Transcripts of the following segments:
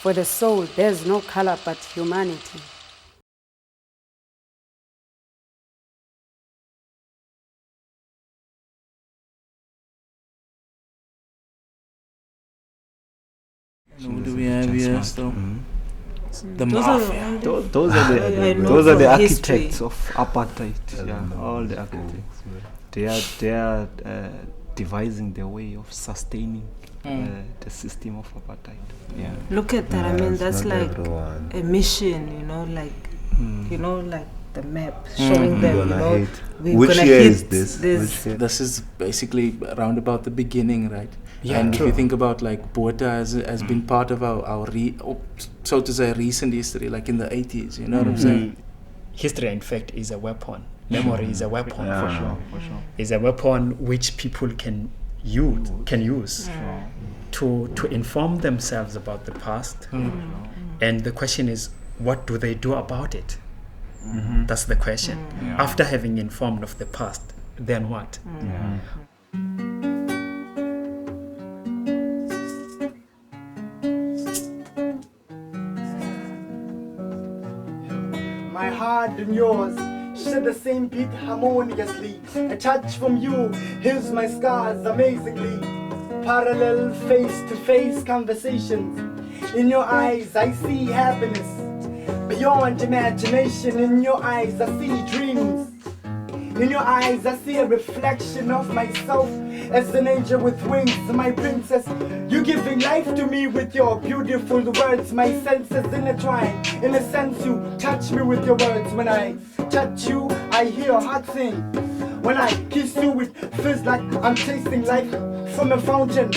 For the soul, there's no color but humanity. What do we have here still? The mafia. Those are the architects of apartheid. Yeah, all the architects. They are devising their way of sustaining the system of apartheid. Yeah. Look at that. I mean, that's like a mission. Like the map showing them. Which year is this? This is basically around about the beginning, right? Yeah, and true. if you think about like Botha has been part of our so to say recent history, like in the 80s, you know what I'm saying? History, in fact, is a weapon. Memory is a weapon. For sure. Is a weapon which people can use to inform themselves about the past. And the question is, what do they do about it? That's the question. After having informed of the past, then what? My heart and yours share the same beat harmoniously. A touch from you heals my scars amazingly. Parallel face-to-face conversations. In your eyes I see happiness. Beyond imagination, in your eyes I see dreams. In your eyes I see a reflection of myself as an angel with wings, my princess. You giving life to me with your beautiful words. My senses intertwine. In a sense you touch me with your words. When I touch you I hear a heart sing. When I kiss you it feels like I'm tasting life from a fountain,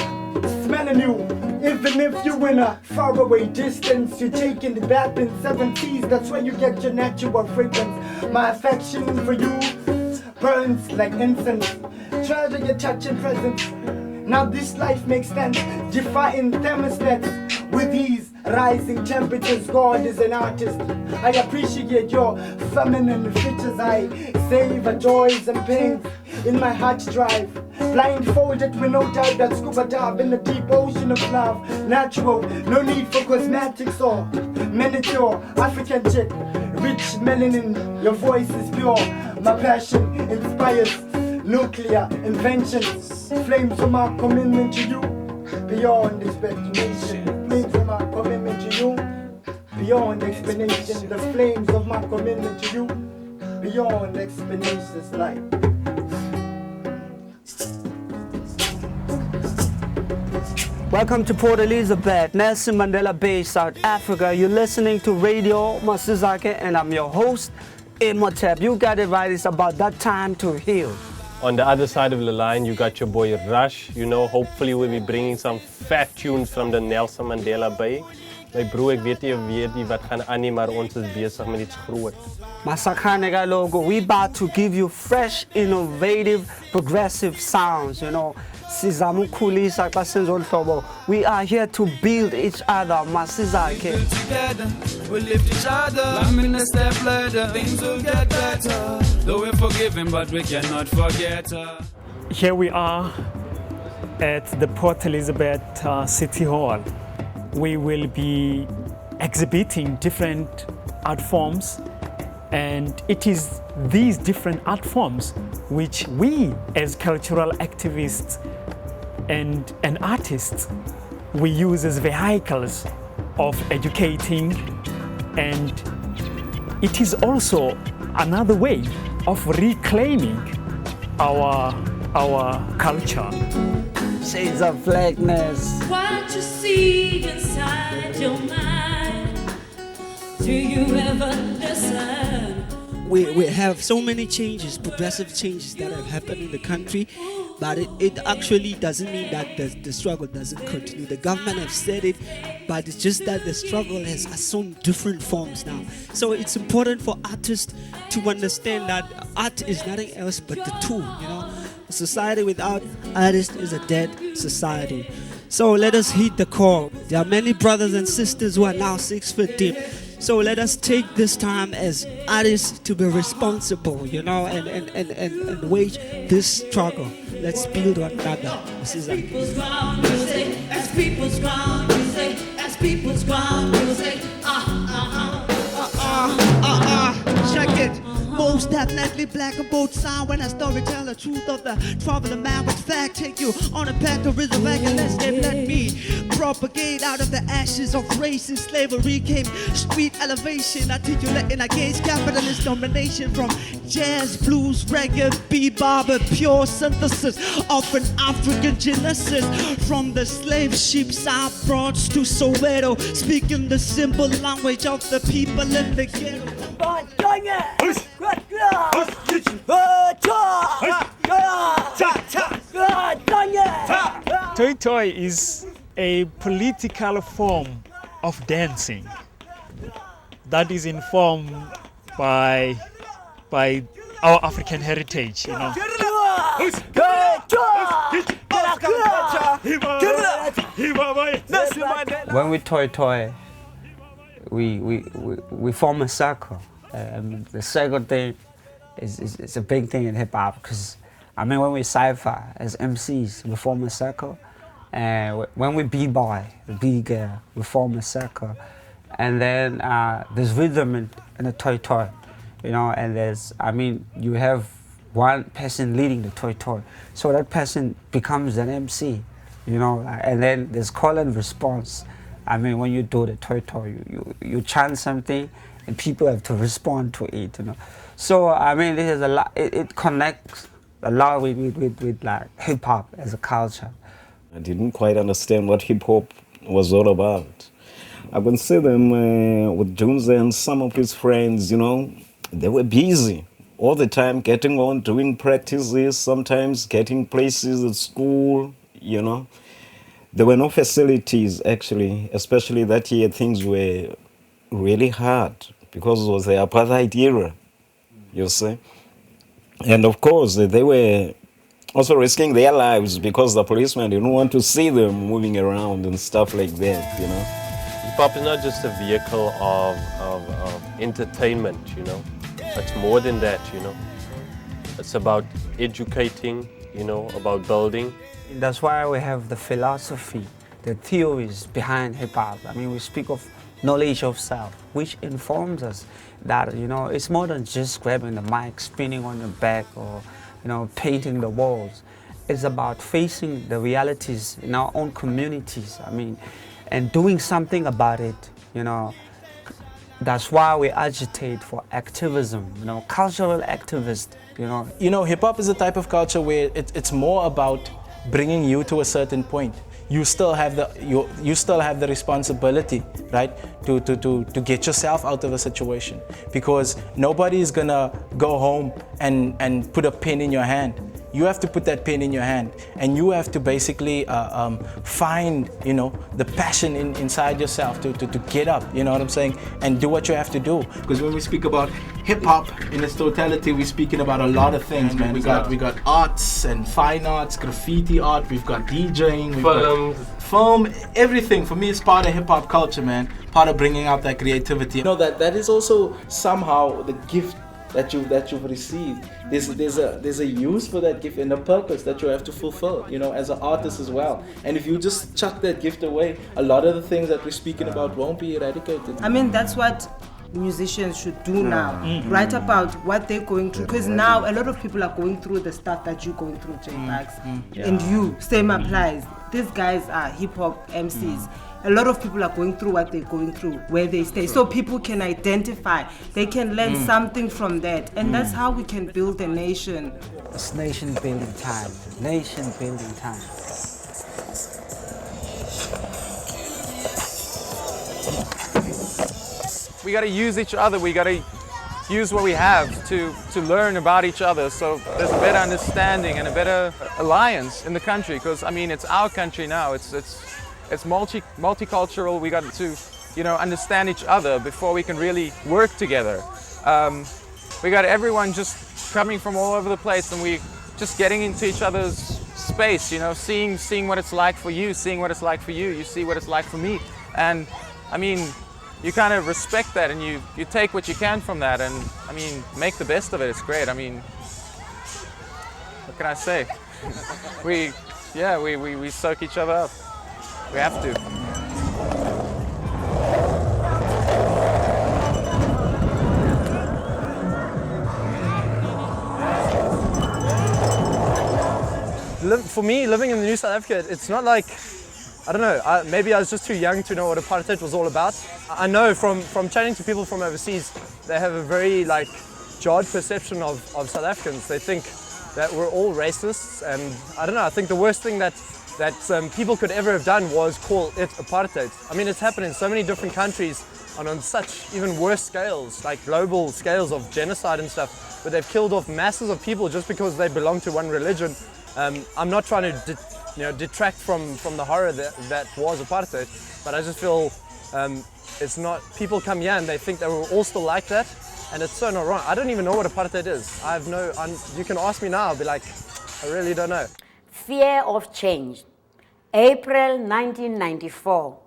smelling you. Even if you're in a faraway distance, you're taking it back in 70s. That's where you get your natural fragrance. My affection for you burns like incense. Treasure your touch and presence. Now this life makes sense. Defying thermostats with these rising temperatures. God is an artist. I appreciate your feminine features. I savor joys and pains in my heart drive. Blindfolded with no doubt that scuba dive in the deep ocean of love. Natural, no need for cosmetics or manicure. African chick, rich melanin, your voice is pure. My passion inspires nuclear inventions. Flames of my commitment to you, beyond expectation. Flames of my commitment to you, beyond explanation. The flames of my commitment to you, beyond explanations. Like welcome to Port Elizabeth, Nelson Mandela Bay, South Africa. You're listening to Radio Masizakhe, and I'm your host, Imhotep. You got it right. It's about that time to heal. On the other side of the line, you got your boy Rush. Hopefully we'll be bringing some fat tunes from the Nelson Mandela Bay. My broer, ek weet jy weet wat gaan aan nie, maar ons is besig met iets groot. Masakhanega logo, we about to give you fresh, innovative, progressive sounds, Sizamu kulisa xa senza olu hlobo. We are here to build each other, Masizakhe. Together, we'll lift each other. I'm in a step ladder. Things will get better. Though we're forgiven, but we cannot forget her. Here we are at the Port Elizabeth City Hall. We will be exhibiting different art forms, and it is these different art forms which we as cultural activists and artists, we use as vehicles of educating, and it is also another way of reclaiming our culture. Shades of blackness. What you see inside your mind, do you ever listen? We have so many changes, progressive changes that have happened in the country, but it actually doesn't mean that the struggle doesn't continue. The government have said it, but it's just that the struggle has assumed different forms now. So it's important for artists to understand that art is nothing else but the tool, A society without artists is a dead society. So let us heed the call. There are many brothers and sisters who are now 6 foot deep. So let us take this time as artists to be responsible, and wage this struggle. Let's build one another. This is people's ground music. Check it. Most definitely black and both sound when I storytell the truth of the traveling man with fact. Take you on a path to resurrect and let me propagate out of the ashes of racist slavery came street elevation, articulating against capitalist domination from jazz, blues, reggae, bebop, a pure synthesis of an African genesis. From the slave ships I brought to Soweto, speaking the simple language of the people in the ghetto. Toyi-toyi is a political form of dancing that is informed by our African heritage, you know. When we toyi-toyi, we form a circle. The circle thing is a big thing in hip hop because I mean when we cypher as MCs, we form a circle. When we b-boy, we form a circle. And then there's rhythm in the toyi-toyi, you know, and you have one person leading the toyi-toyi. So that person becomes an MC, you know, and then there's call and response. I mean, when you do the toyi-toyi, you chant something and people have to respond to it, you know. So, I mean, this is a lot, it connects a lot with like hip hop as a culture. I didn't quite understand what hip hop was all about. I can see them with Jones and some of his friends, you know, they were busy all the time, getting on, doing practices, sometimes getting places at school, you know. There were no facilities, actually, especially that year. Things were really hard because it was the apartheid era, you see. And of course, they were also risking their lives because the policemen didn't want to see them moving around and stuff like that, you know. Hip-hop is not just a vehicle of entertainment, you know. It's more than that, you know. It's about educating, you know, about building. That's why we have the philosophy, the theories behind hip-hop. I mean, we speak of knowledge of self, which informs us that, you know, it's more than just grabbing the mic, spinning on your back, or, you know, painting the walls. It's about facing the realities in our own communities, I mean, and doing something about it, you know. That's why we agitate for activism, you know, cultural activist, you know. You know, hip-hop is a type of culture where it's more about bringing you to a certain point. You still have the responsibility, right, to get yourself out of a situation, because nobody is gonna go home and put a pen in your hand. You have to put that pen in your hand, and you have to basically find, you know, the passion inside yourself to get up, you know what I'm saying, and do what you have to do. Because when we speak about hip-hop in its totality, we're speaking about a lot of things, man. We got arts and fine arts, graffiti art, we've got DJing, we've got film, everything. For me, it's part of hip-hop culture, man. Part of bringing out that creativity. You know, that is also somehow the gift that you've received. There's a use for that gift and a purpose that you have to fulfill, you know, as an artist as well. And if you just chuck that gift away, a lot of the things that we're speaking about won't be eradicated. I mean, that's what musicians should do now. Write about what they're going through, because now a lot of people are going through the stuff that you're going through, J-Bags. And you, same applies. These guys are hip-hop MCs. A lot of people are going through what they're going through, where they stay. So people can identify, they can learn something from that. And that's how we can build a nation. It's nation building time, nation building time. We gotta use each other, we gotta use what we have to learn about each other, so there's a better understanding and a better alliance in the country, because I mean, it's our country now, it's multicultural. We got to, you know, understand each other before we can really work together. We got everyone just coming from all over the place, and we just getting into each other's space, you know, seeing what it's like for you, seeing what it's like for you, you see what it's like for me. And I mean, you kind of respect that, and you take what you can from that, and I mean, make the best of it. It's great. I mean, what can I say? we soak each other up. We have to. for me, living in the new South Africa, it's not like, I don't know, maybe I was just too young to know what apartheid was all about. I know from chatting to people from overseas, they have a very like jarred perception of South Africans. They think that we're all racists, and I don't know, I think the worst thing that people could ever have done was call it apartheid. I mean, it's happened in so many different countries and on such even worse scales, like global scales of genocide and stuff, where they've killed off masses of people just because they belong to one religion. I'm not trying to detract from the horror that was apartheid, but I just feel it's not, people come here and they think that we're all still like that, and it's so not wrong. I don't even know what apartheid is. You can ask me now, I'll be like, I really don't know. Fear of change. April 1994,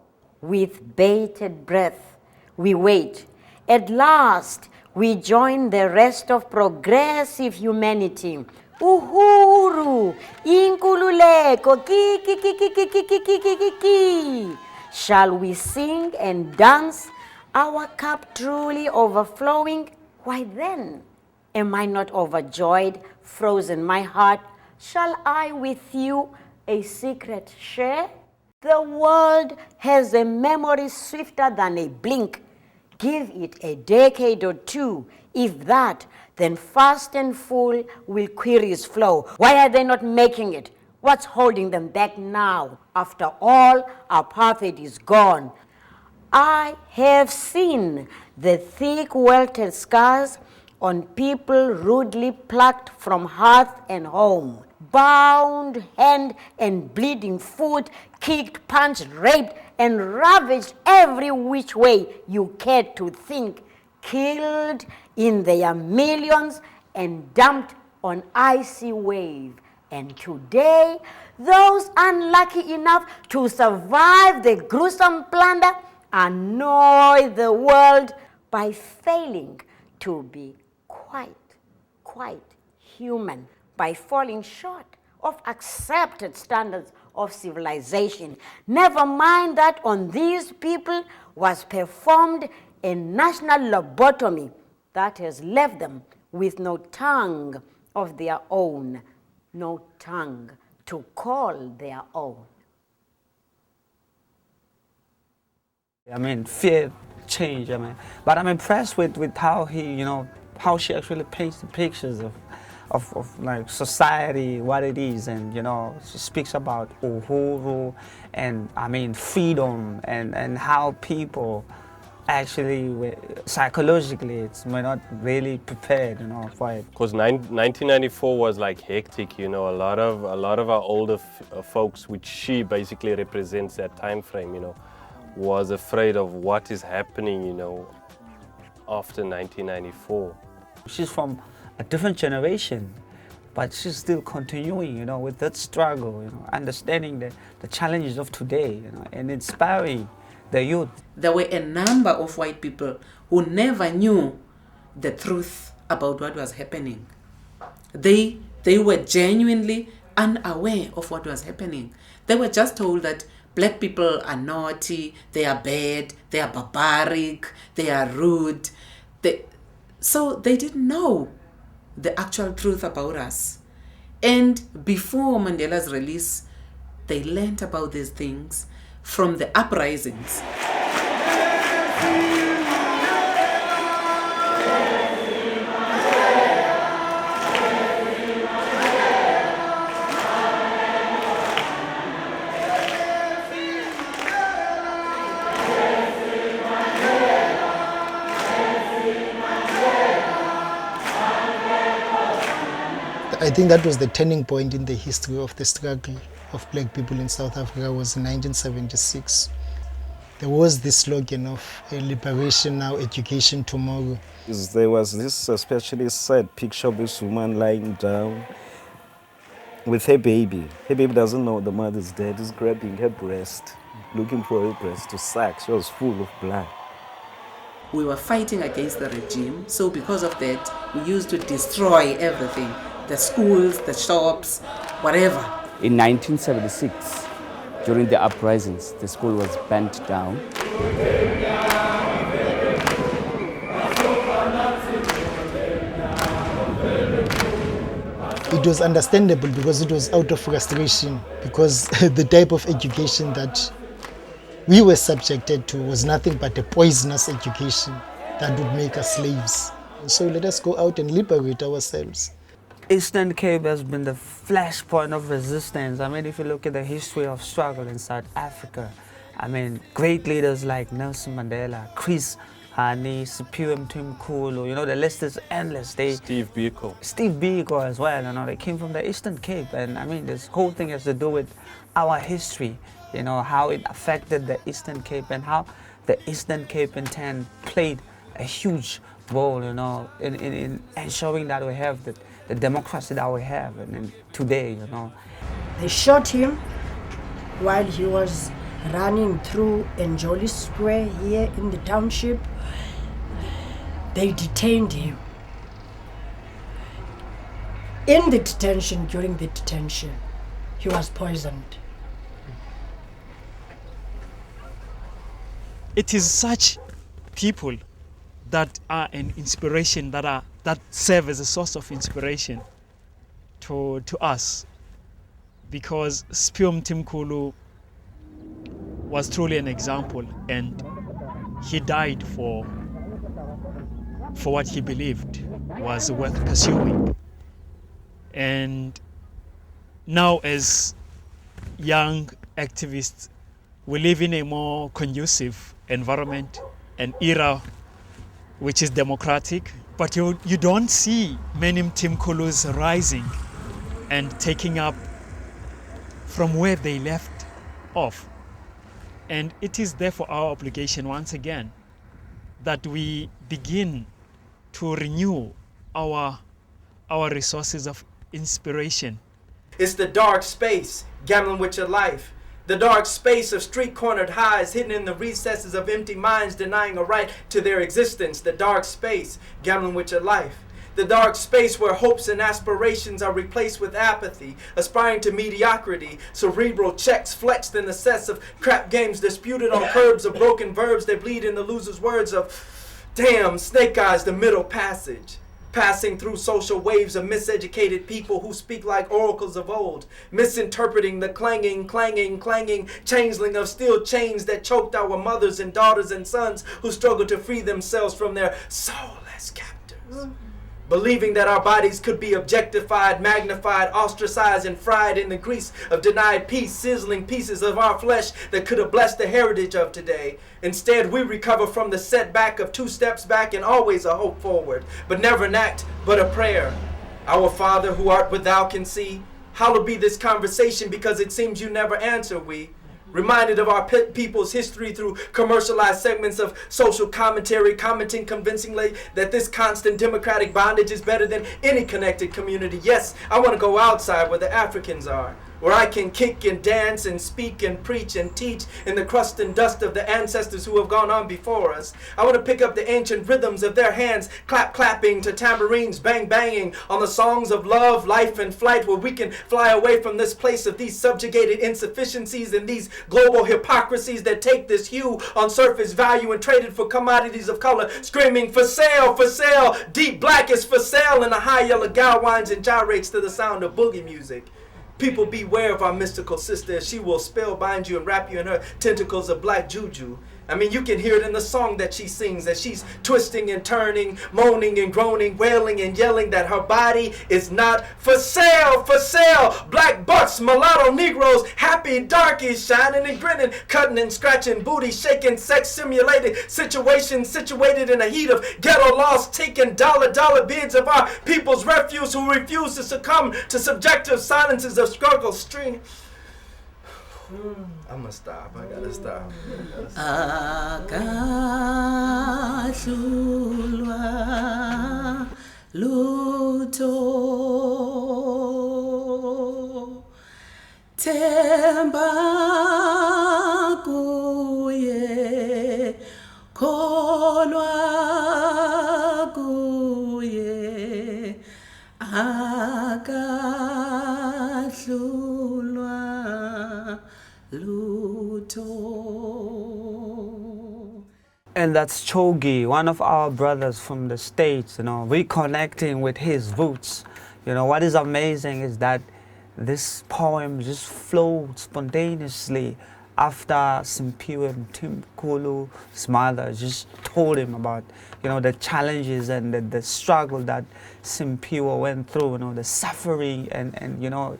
with bated breath, we wait. At last, we join the rest of progressive humanity. Uhuru, inkululeko, ki ki ki ki ki ki ki ki ki ki ki. Shall we sing and dance, our cup truly overflowing? Why then am I not overjoyed, frozen my heart? Shall I with you a secret share? The world has a memory swifter than a blink. Give it a decade or two. If that, then fast and full will queries flow. Why are they not making it? What's holding them back now? After all, apartheid is gone. I have seen the thick welted scars on people rudely plucked from hearth and home, bound hand and bleeding foot, kicked, punched, raped, and ravaged every which way you cared to think, killed in their millions and dumped on icy wave. And today, those unlucky enough to survive the gruesome plunder annoy the world by failing to be quite human, by falling short of accepted standards of civilization. Never mind that on these people was performed a national lobotomy that has left them with no tongue of their own, no tongue to call their own. I mean, fear change, but I'm impressed with how how she actually paints the pictures of like society, what it is, and she speaks about uhuru and freedom and how people actually psychologically we're not really prepared for it. Because 1994 was like hectic, a lot of our older folks, which she basically represents that time frame, was afraid of what is happening, after 1994. She's from a different generation, but she's still continuing, with that struggle, understanding the challenges of today, and inspiring the youth. There were a number of white people who never knew the truth about what was happening. They were genuinely unaware of what was happening. They were just told that black people are naughty, they are bad, they are barbaric, they are rude. So they didn't know the actual truth about us. And before Mandela's release, they learned about these things from the uprisings. I think that was the turning point in the history of the struggle of black people in South Africa was in 1976. There was this slogan of liberation now, education tomorrow. There was this especially sad picture of this woman lying down with her baby. Her baby doesn't know the mother's dead. Is grabbing her breast, looking for her breast to suck. She was full of blood. We were fighting against the regime, so because of that, we used to destroy everything. The schools, the shops, whatever. In 1976, during the uprisings, the school was burnt down. it was understandable because it was out of frustration, because the type of education that we were subjected to was nothing but a poisonous education that would make us slaves. So let us go out and liberate ourselves. Eastern Cape has been the flashpoint of resistance. I mean, if you look at the history of struggle in South Africa, I mean, great leaders like Nelson Mandela, Chris Hani, Siphiwe Mthimkhulu, you know, the list is endless. Steve Biko as well, you know, they came from the Eastern Cape. And I mean, this whole thing has to do with our history, you know, how it affected the Eastern Cape and how the Eastern Cape in turn played a huge role, you know, in ensuring that we have the democracy that we have and today, you know. They shot him while he was running through Njoli Square here in the township. They detained him. In the detention, during the detention, he was poisoned. It is such people that are an inspiration, that serve as a source of inspiration to us, because Siphiwe Mthimkhulu was truly an example, and he died for what he believed was worth pursuing. And now, as young activists, we live in a more conducive environment, an era which is democratic, but you don't see many Mthimkhulus rising and taking up from where they left off. And it is therefore our obligation once again that we begin to renew our resources of inspiration. It's the dark space, gambling with your life. The dark space of street-cornered highs hidden in the recesses of empty minds denying a right to their existence. The dark space, gambling with your life. The dark space where hopes and aspirations are replaced with apathy, aspiring to mediocrity, cerebral checks flexed in the sets of crap games disputed on curbs of broken verbs that bleed in the loser's words of, damn, snake eyes, the middle passage. Passing through social waves of miseducated people who speak like oracles of old, misinterpreting the clanging changeling of steel chains that choked our mothers and daughters and sons who struggle to free themselves from their soulless captors. Believing that our bodies could be objectified, magnified, ostracized, and fried in the grease of denied peace, sizzling pieces of our flesh that could have blessed the heritage of today. Instead, we recover from the setback of 2 steps back and always a hope forward, but never an act, but a prayer. Our Father, who art without can see, hallowed be this conversation because it seems you never answer, we. Reminded of our people's history through commercialized segments of social commentary, commenting convincingly that this constant democratic bondage is better than any connected community. Yes, I want to go outside where the Africans are, where I can kick and dance and speak and preach and teach in the crust and dust of the ancestors who have gone on before us. I want to pick up the ancient rhythms of their hands, clapping to tambourines, banging on the songs of love, life, and flight, where we can fly away from this place of these subjugated insufficiencies and these global hypocrisies that take this hue on surface value and trade it for commodities of color, screaming for sale, deep black is for sale, and a high yellow gal whines and gyrates to the sound of boogie music. People beware of our mystical sister. She will spellbind you and wrap you in her tentacles of black juju. I mean, you can hear it in the song that she sings, that she's twisting and turning, moaning and groaning, wailing and yelling that her body is not for sale, for sale. Black butts, mulatto Negroes, happy darkies, shining and grinning, cutting and scratching, booty shaking, sex simulated situations situated in a heat of ghetto laws, taking dollar bids of our people's refuse who refuse to succumb to subjective silences of struggle string. I'm gonna stop. I gotta stop. Akahlulwa lutho themba kuye kholwa kuye akahlulwa And that's Chogi, one of our brothers from the States, you know, reconnecting with his roots, You know, what is amazing is that this poem just flowed spontaneously after Simpiwe Mthimkhulu's mother just told him about, you know, the challenges and the struggle that Simpiwe went through, you know, the suffering and you know,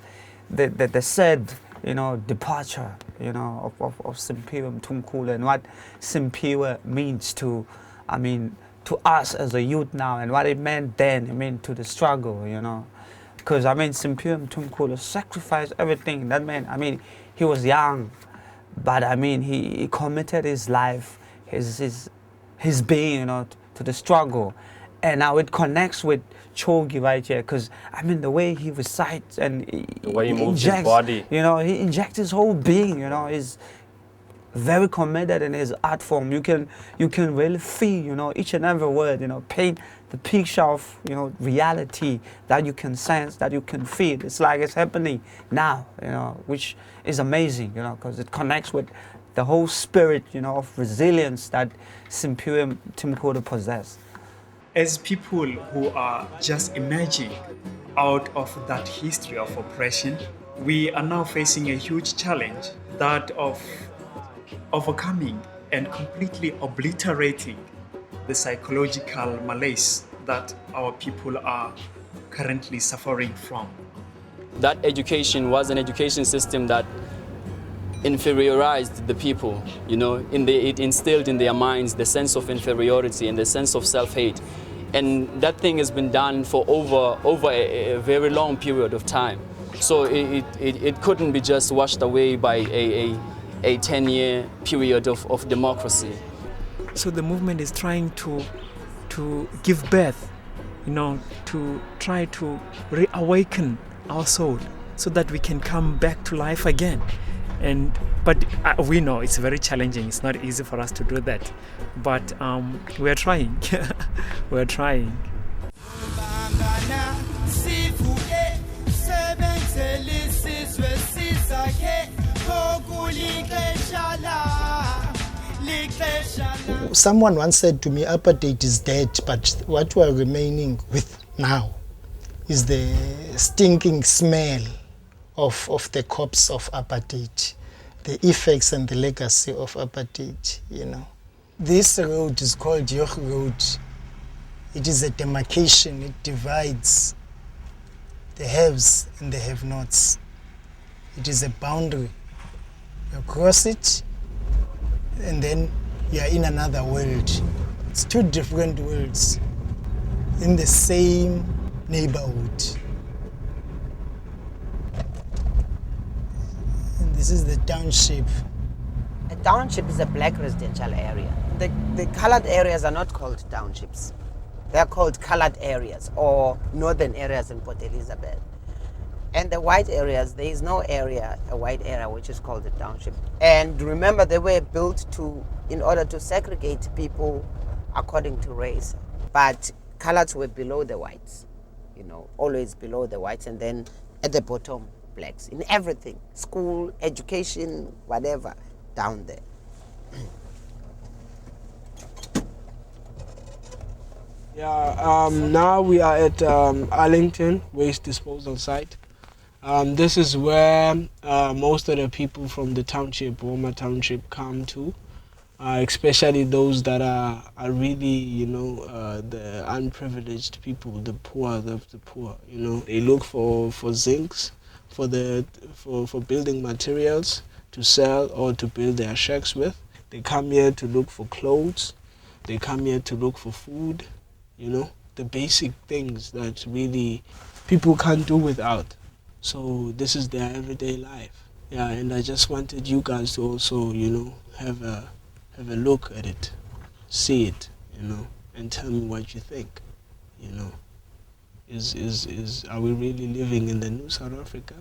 the sad, you know, departure, you know, of Simpiwe Mthimkhulu and what Simpiwe means to, I mean, to us as a youth now and what it meant then, I mean, to the struggle, you know. Because, I mean, Simpiwe Mthimkhulu sacrificed everything. That man, I mean, he was young, but, I mean, he committed his life, his being, you know, to the struggle. And now it connects with Chogi right here, because, I mean, the way he recites and the way he moves injects, his body. You know, he injects his whole being, you know, he's very committed in his art form. You can really feel, you know, each and every word, you know, paint the picture of, you know, reality that you can sense, that you can feel. It's like it's happening now, you know, which is amazing, you know, because it connects with the whole spirit, you know, of resilience that Simpiwe Mthimkhulu possessed. As people who are just emerging out of that history of oppression, we are now facing a huge challenge, that of overcoming and completely obliterating the psychological malaise that our people are currently suffering from. That education was an education system that inferiorized the people, you know, it instilled in their minds the sense of inferiority and the sense of self-hate. And that thing has been done for over a very long period of time. So it couldn't be just washed away by a 10-year period of democracy. So the movement is trying to give birth, you know, to try to reawaken our soul so that we can come back to life again. But we know it's very challenging. It's not easy for us to do that. But we are trying. We are trying. Someone once said to me, apartheid is dead, but what we are remaining with now is the stinking smell of the corpse of apartheid, the effects and the legacy of apartheid, you know. This road is called Yoch Road. It is a demarcation. It divides the haves and the have-nots. It is a boundary. You cross it, and then you are in another world. It's two different worlds in the same neighborhood. And this is the township. A township is a black residential area. The colored areas are not called townships. They are called colored areas or northern areas in Port Elizabeth. And the white areas, there is no area, a white area, which is called a township. And remember, they were built in order to segregate people according to race. But coloreds were below the whites, you know, always below the whites, and then at the bottom, blacks. In everything, school, education, whatever, down there. Yeah, now we are at Arlington Waste Disposal Site. This is where most of the people from the township, Woma Township, come to, especially those that are really, you know, the unprivileged people, the poor of the poor. You know, they look for zincs, for building materials to sell or to build their shacks with. They come here to look for clothes. They come here to look for food. You know, the basic things that really people can't do without. So this is their everyday life. Yeah, and I just wanted you guys to also, you know, have a look at it, see it, you know, and tell me what you think. You know, are we really living in the new South Africa?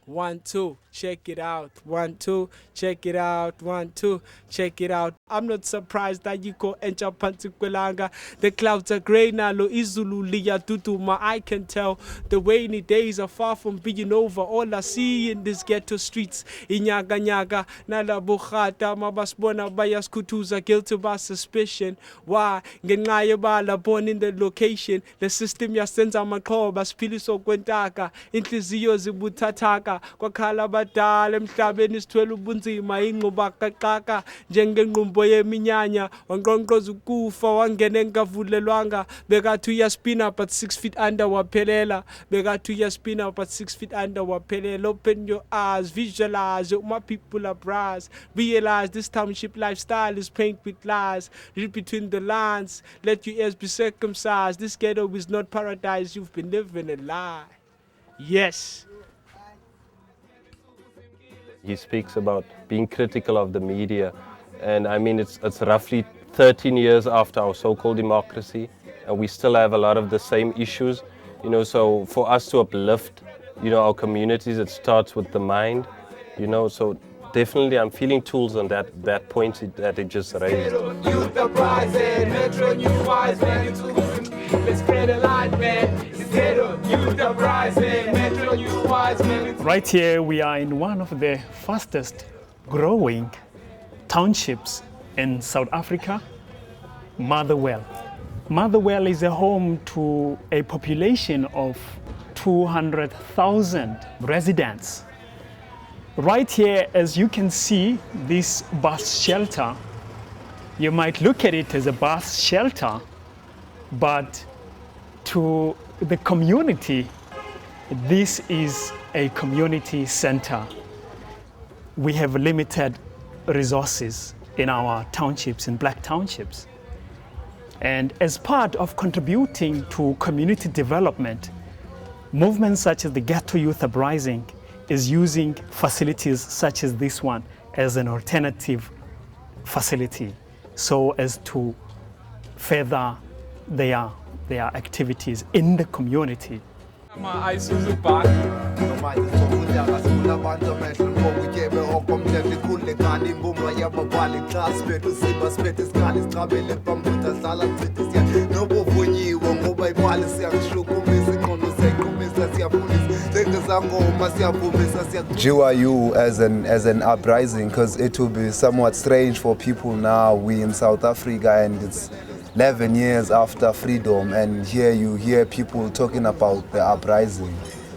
1, 2, check it out. 1, 2, check it out. 1, 2, check it out. I'm not surprised that you go enter Pantukwelanga. The clouds are grey now, lo izulu liyaduduma. I can tell the rainy days are far from being over. All I see in these ghetto streets, inyaga nyaga, nala bukhata, mabasbona bayaskutuza, guilty by suspicion. Why? Ngengaye bala born in the location. The system yasenza makhoba, spiliso kwentaka, inhliziyo zibutataka. Kwakhala badala emhlabeni sithwele ubunzima ingquba kaqaka njengenqumbo yeminyanya wanqonqoza ukufa wangena engavulelwanga bekathi uyaspina but 6 feet under waphelela bekathi uyaspina but 6 feet under waphelela. Open your eyes, visualize my people are brass, realize this township lifestyle is painted with lies. Read between the lines, let your ears be circumcised. This ghetto is not paradise, you've been living a lie. Yes. He speaks about being critical of the media, and I mean it's roughly 13 years after our so-called democracy, and we still have a lot of the same issues, you know. So for us to uplift, you know, our communities, it starts with the mind, you know. So definitely, I'm feeling tools on that point that it just raised. Youth uprising, Metro New Wise, man, let's spread the light, man. Ghetto, youth uprising, Metro New Wise, man. Right here, we are in one of the fastest growing townships in South Africa, Motherwell. Motherwell is a home to a population of 200,000 residents. Right here, as you can see, this bus shelter, you might look at it as a bus shelter, but to the community, this is a community center. We have limited resources in our townships, in black townships. And as part of contributing to community development, movements such as the Ghetto Youth Uprising is using facilities such as this one as an alternative facility so as to further their activities in the community. GYU as an uprising, because it will be somewhat strange for people now. We in South Africa and it's 11 years after freedom, and here you hear people talking about the uprising.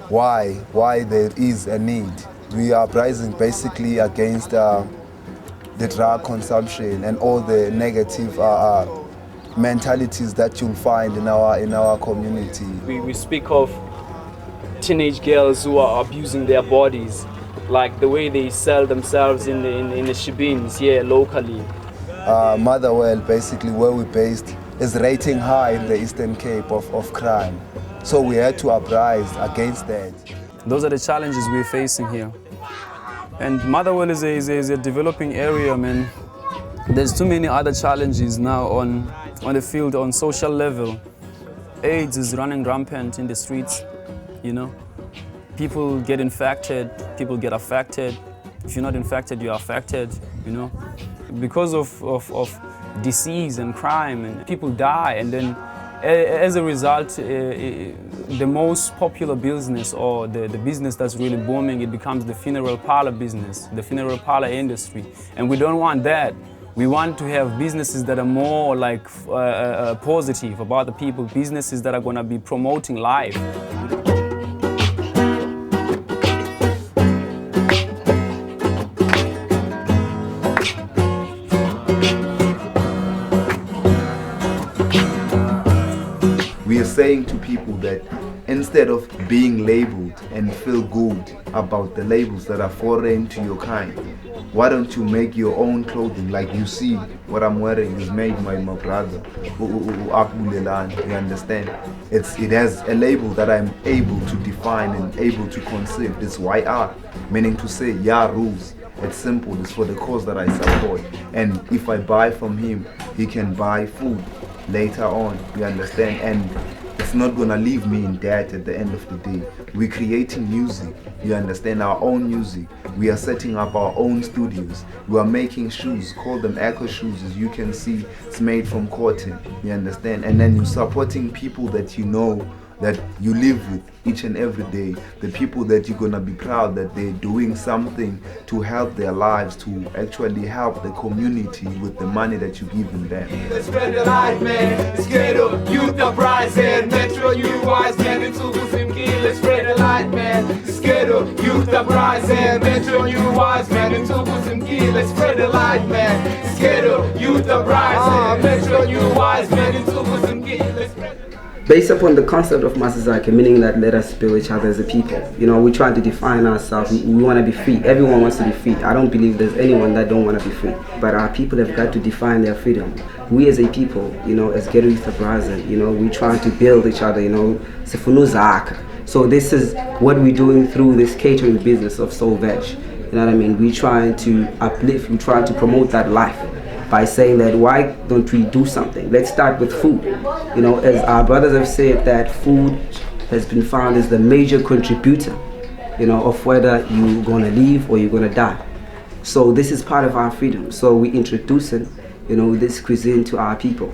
Why there is a need. We are uprising basically against the drug consumption and all the negative mentalities that you'll find in our community. We speak of teenage girls who are abusing their bodies, like the way they sell themselves in the shebeens here locally. Motherwell, basically where we're based, is rating high in the Eastern Cape of crime. So we had to uprise against that. Those are the challenges we're facing here. And Motherwell is a developing area, man. There's too many other challenges now on the field, on social level. AIDS is running rampant in the streets, you know. People get infected, people get affected. If you're not infected, you're affected, you know. Because of disease and crime, and people die, and then as a result, the most popular business, or the business that's really booming, it becomes the funeral parlor business, the funeral parlor industry. And we don't want that. We want to have businesses that are more like positive about the people, businesses that are going to be promoting life. We are saying to people that instead of being labeled and feel good about the labels that are foreign to your kind, why don't you make your own clothing? Like you see, what I'm wearing is made by my brother, you understand? It has a label that I'm able to define and able to conceive. It's YR, meaning to say, Ya rules. It's simple, it's for the cause that I support. And if I buy from him, he can buy food later on, you understand? And it's not gonna leave me in debt at the end of the day. We're creating music, you understand, our own music. We are setting up our own studios. We are making shoes, call them eco shoes. As you can see, it's made from cotton, you understand? And then you're supporting people that you know, that you live with each and every day, the people that you're gonna be proud that they're doing something to help their lives, to actually help the community with the money that you're giving them. Let's spread the light, man. It's Ghetto, youth uprising, Metro, you wise man, it's Muzak. Let's spread the light, man. It's Ghetto, youth uprising, Metro, you wise man, it's Muzak. Let's spread the light, man. It's Ghetto, youth uprising, Metro, you wise man, it's Muzak. Let's spread. Based upon the concept of Masizakhe, meaning that let us build each other as a people. You know, we try to define ourselves. We want to be free. Everyone wants to be free. I don't believe there's anyone that don't want to be free. But our people have got to define their freedom. We as a people, you know, as Ghetto Youth Uprising, you know, we try to build each other, you know, Muzak. So this is what we're doing through this catering business of Soul Veg. You know what I mean? We're trying to uplift, we're trying to promote that life by saying that why don't we do something? Let's start with food. You know, as our brothers have said, that food has been found as the major contributor, you know, of whether you're gonna live or you're gonna die. So this is part of our freedom. So we're introducing, you know, this cuisine to our people.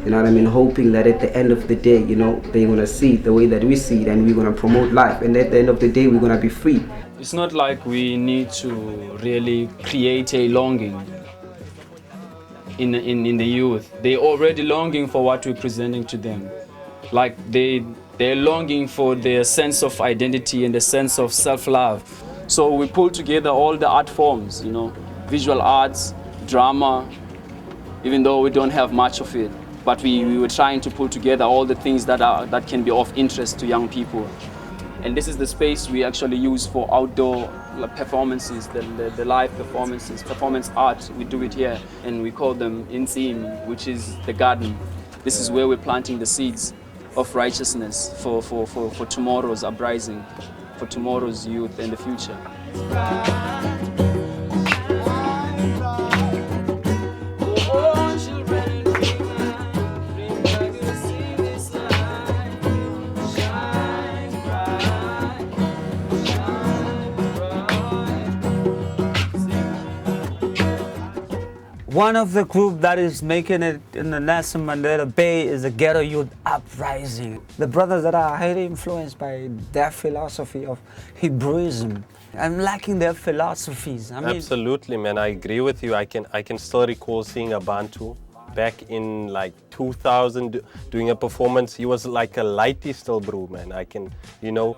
You know what I mean? Hoping that at the end of the day, you know, they're gonna see it the way that we see it, and we're gonna promote life. And at the end of the day, we're gonna be free. It's not like we need to really create a longing in the youth. They're already longing for what we're presenting to them. Like they're longing for their sense of identity and the sense of self-love. So we pull together all the art forms, you know, visual arts, drama, even though we don't have much of it. But we were trying to pull together all the things that can be of interest to young people. And this is the space we actually use for outdoor performances, the live performances, performance art. We do it here, and we call them Insimi, which is the garden. This is where we're planting the seeds of righteousness for tomorrow's uprising, for tomorrow's youth and the future. One of the group that is making it in the Nelson Mandela Bay is the Ghetto Youth Uprising. The brothers that are highly influenced by their philosophy of Hebrewism. I'm liking their philosophies. I mean, absolutely, man. I agree with you. I can still recall seeing a Bantu back in like 2000 doing a performance. He was like a lighty still, bro, man. I can, you know,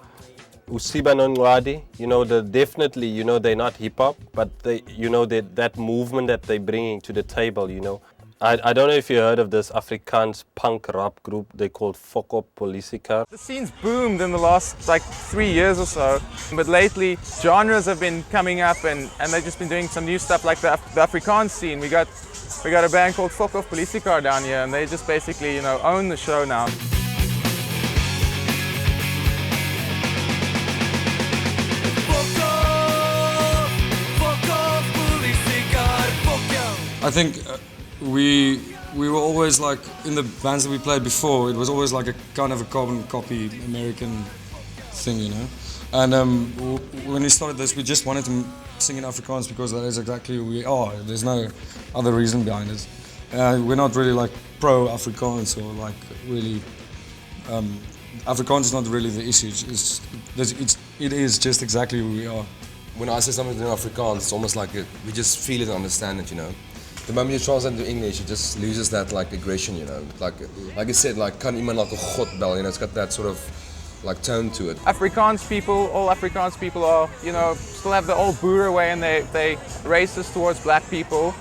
Usiba Nongwadi, you know, definitely, you know, they're not hip-hop, but they, you know, that movement that they're bringing to the table, you know. I don't know if you heard of this Afrikaans punk rap group they called Populist. The scene's boomed in the last like 3 years or so, but lately genres have been coming up and they've just been doing some new stuff like the Afrikaans scene. We got a band called Populist down here, and they just basically, you know, own the show now. I think we were always like, in the bands that we played before, it was always like a kind of a carbon copy American thing, you know. And when we started this, we just wanted to sing in Afrikaans because that is exactly who we are. There's no other reason behind it. We're not really like pro-Afrikaans or like really, Afrikaans is not really the issue. It is just exactly who we are. When I say something in Afrikaans, it's almost like we just feel it and understand it, you know. The moment you translate into English, it just loses that like aggression, you know. Like I said, like kan iemand like a god bel, you know. It's got that sort of like tone to it. Afrikaans people, all Afrikaans people are, you know, still have the old Boer way, and they racist towards black people.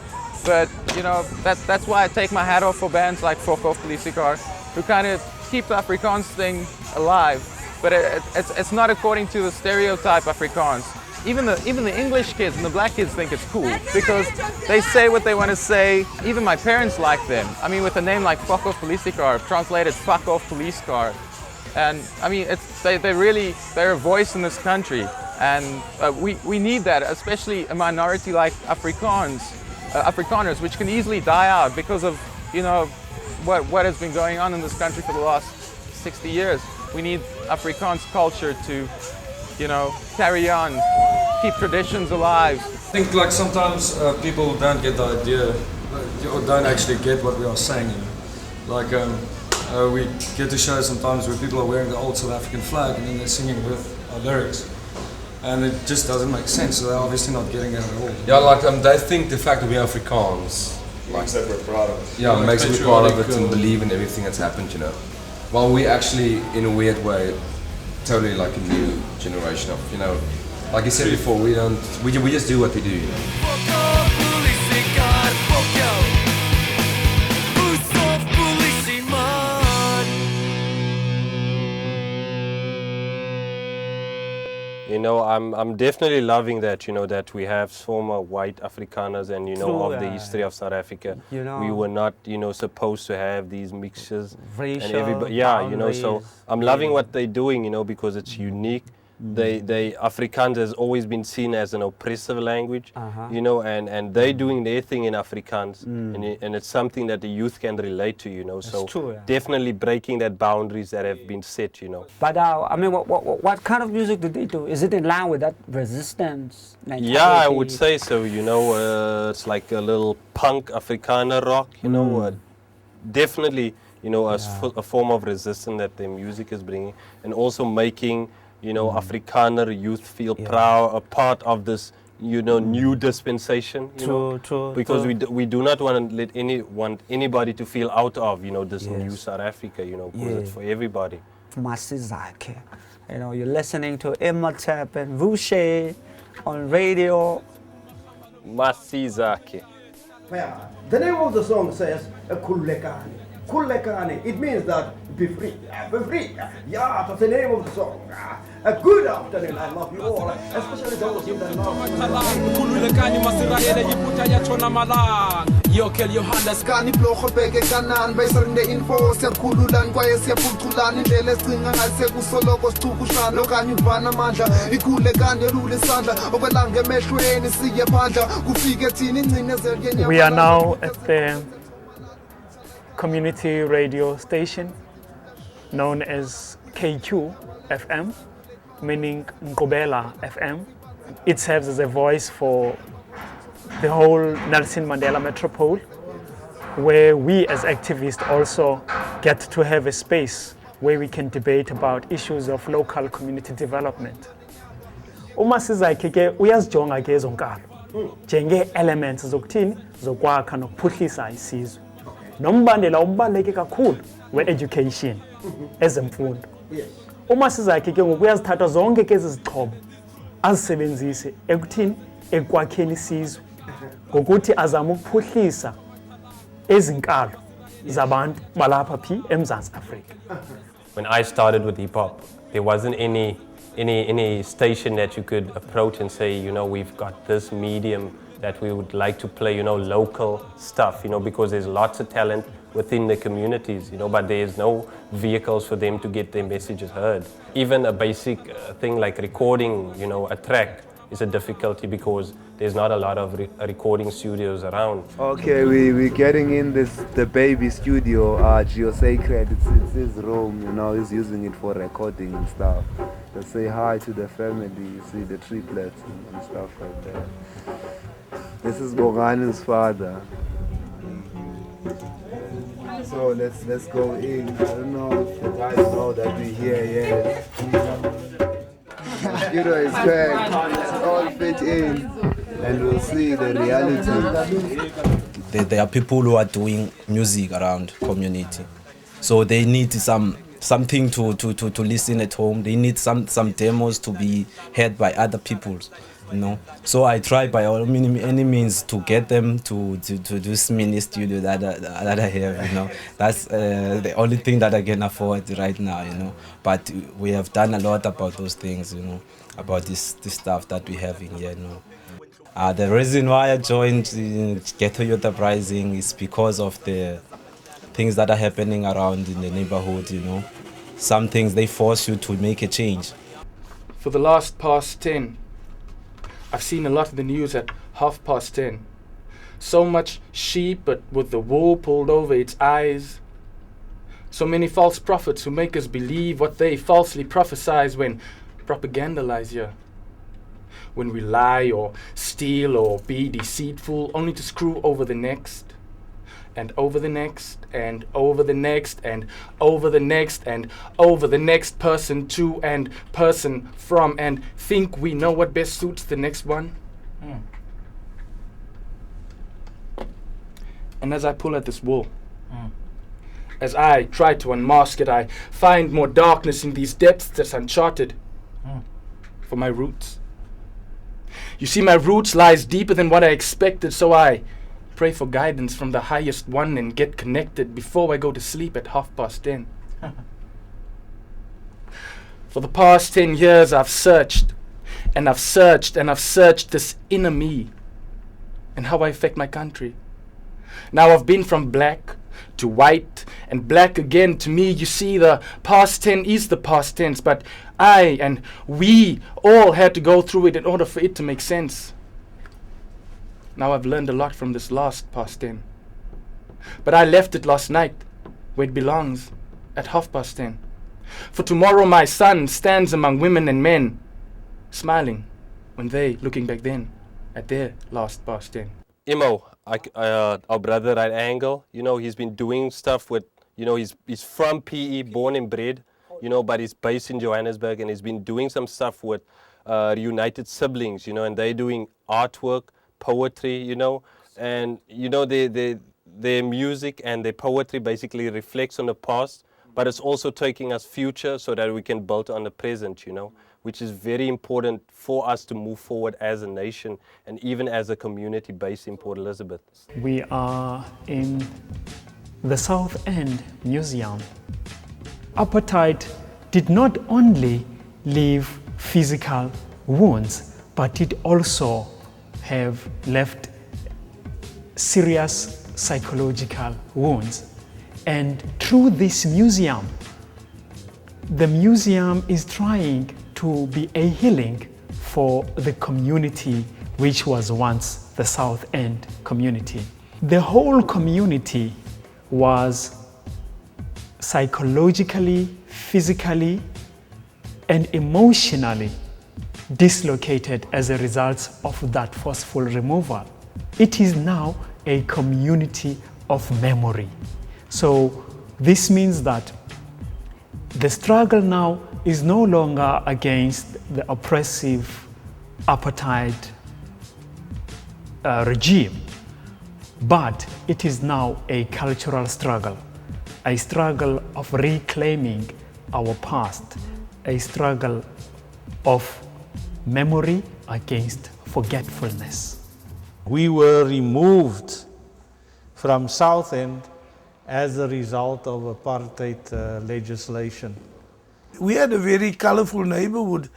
But you know, that's why I take my hat off for bands like Populist, who kind of keep the Afrikaans thing alive. But it's not according to the stereotype Afrikaans. Even the English kids and the black kids think it's cool because they say what they want to say. Even my parents like them. I mean, with a name like Fuck Off Police Car, translated Fuck Off Police Car. And I mean, they're a voice in this country. And we need that, especially a minority like Afrikaners, which can easily die out because of, you know, what has been going on in this country for the last 60 years. We need Afrikaans culture to, carry on, keep traditions alive. I think like sometimes people don't get the idea or don't actually get what we are saying. Like we get to shows sometimes where people are wearing the old South African flag and then they're singing with our lyrics. And it just doesn't make sense, so they're obviously not getting it at all. Yeah, like they think the fact that we are Afrikaans makes that we're proud of it. Yeah, makes us proud of it and believe in everything that's happened, While we actually, in a weird way, totally like a new generation of, like you said before, we just do what we do. I'm definitely loving that, that we have former white Afrikaners and, of the history of South Africa. We were not, supposed to have these mixtures. Racial and everybody, so I'm loving what they're doing, because it's unique. Afrikaans has always been seen as an oppressive language, and they're doing their thing in Afrikaans, and it's something that the youth can relate to, so true, yeah. Definitely breaking that boundaries that have been set, But what kind of music do they do? Is it in line with that resistance mentality? Yeah, I would say so, it's like a little punk Afrikaner rock, definitely, a form of resistance that their music is bringing, and also making Afrikaner youth feel proud, a part of this, new dispensation, True, because we do not want to let anybody to feel out of, this new South Africa, because it's for everybody. Masizakhe, you're listening to Imhotep and Vuche on radio. Masizakhe. Yeah. The name of the song says Kulekani. Kulekani. It means that be free. Be free. Yeah, that's the name of the song. A good afternoon. I love you all, especially those in the north. Yokel Johannes Kani Blocho Beke Kanan Baisarinde info Siakululan Kwaye Siapultulan Indele Singa Seku Soloko Stukushan Lokani Vana Manja Ikule Ganya Lule Sandla Obelange Meshweni Siya Panja Kufike Tini Nine. We are now at the community radio station known as KQ FM, meaning Nkobela FM. It serves as a voice for the whole Nelson Mandela Metropole, where we as activists also get to have a space where we can debate about issues of local community development. Masizakhe ke uyazijonga ke ezo nkalo njenge-elements zokuthini zokwakha nokuphuhlisa isizwe. Nombandela ubaluleke kakhulu we-education ezemfundo. Masizakhe ke ngoku uyazithatha zonke ke ezi zixhobo azisebenzise ekuthini ekwakheni isizwe ngokuthi azama ukuphuhlisa ezinkalo zabantu balapha phi eMzantsi Afrika. When I started with hip hop, there wasn't any station that you could approach and say, we've got this medium that we would like to play, local stuff, because there's lots of talent within the communities, but there's no vehicles for them to get their messages heard. Even a basic thing like recording, a track is a difficulty because there's not a lot of recording studios around. Okay, we're getting in the baby studio, Geosacred. It's his room, he's using it for recording and stuff. Let's say hi to the family, you see the triplets and stuff like that. This is Boganu's father. So let's go in. I don't know if the guys know that we're here yet. It's back. It's all fit in, and we'll see the reality. There are people who are doing music around community, so they need something to listen at home. They need some demos to be heard by other people. So I try by any means to get them to this mini studio that I have, That's the only thing that I can afford right now, But we have done a lot about those things, about this stuff that we have in here, The reason why I joined Ghetto Uprising is because of the things that are happening around in the neighborhood, Some things, they force you to make a change. For the past 10, I've seen a lot of the news at 10:30. So much sheep, but with the wool pulled over its eyes. So many false prophets who make us believe what they falsely prophesize when propagandalize you. When we lie or steal or be deceitful only to screw over the next and over the next and over the next and over the next and over the next person to and person from and think we know what best suits the next one. And as I pull at this wool, as I try to unmask it, I find more darkness in these depths that's uncharted for my roots. You see, my roots lies deeper than what I expected, so I pray for guidance from the highest one and get connected before I go to sleep at 10:30. For the past 10 years, I've searched, and I've searched, and I've searched this inner me and how I affect my country. Now I've been from black to white and black again. To me, you see, the past 10 is the past tense, but I and we all had to go through it in order for it to make sense. Now I've learned a lot from this last past 10. But I left it last night where it belongs, at 10:30. For tomorrow my son stands among women and men, smiling when they looking back then at their last past 10. Imo, our brother at Angle, you know, he's been doing stuff with, you know, he's from PE, born and bred, you know, but he's based in Johannesburg, and he's been doing some stuff with United Siblings, you know, and they're doing artwork, poetry, you know, and, you know, their music and their poetry basically reflects on the past, but it's also taking us future so that we can build on the present, you know, which is very important for us to move forward as a nation and even as a community based in Port Elizabeth. We are in the South End Museum. Apartheid did not only leave physical wounds, but it also have left serious psychological wounds. And through this museum, the museum is trying to be a healing for the community which was once the South End community. The whole community was psychologically, physically, and emotionally dislocated as a result of that forceful removal. It is now a community of memory. So this means that the struggle now is no longer against the oppressive apartheid regime, but it is now a cultural struggle, a struggle of reclaiming our past, a struggle of memory against forgetfulness. We were removed from South End as a result of apartheid legislation. We had a very colorful neighborhood.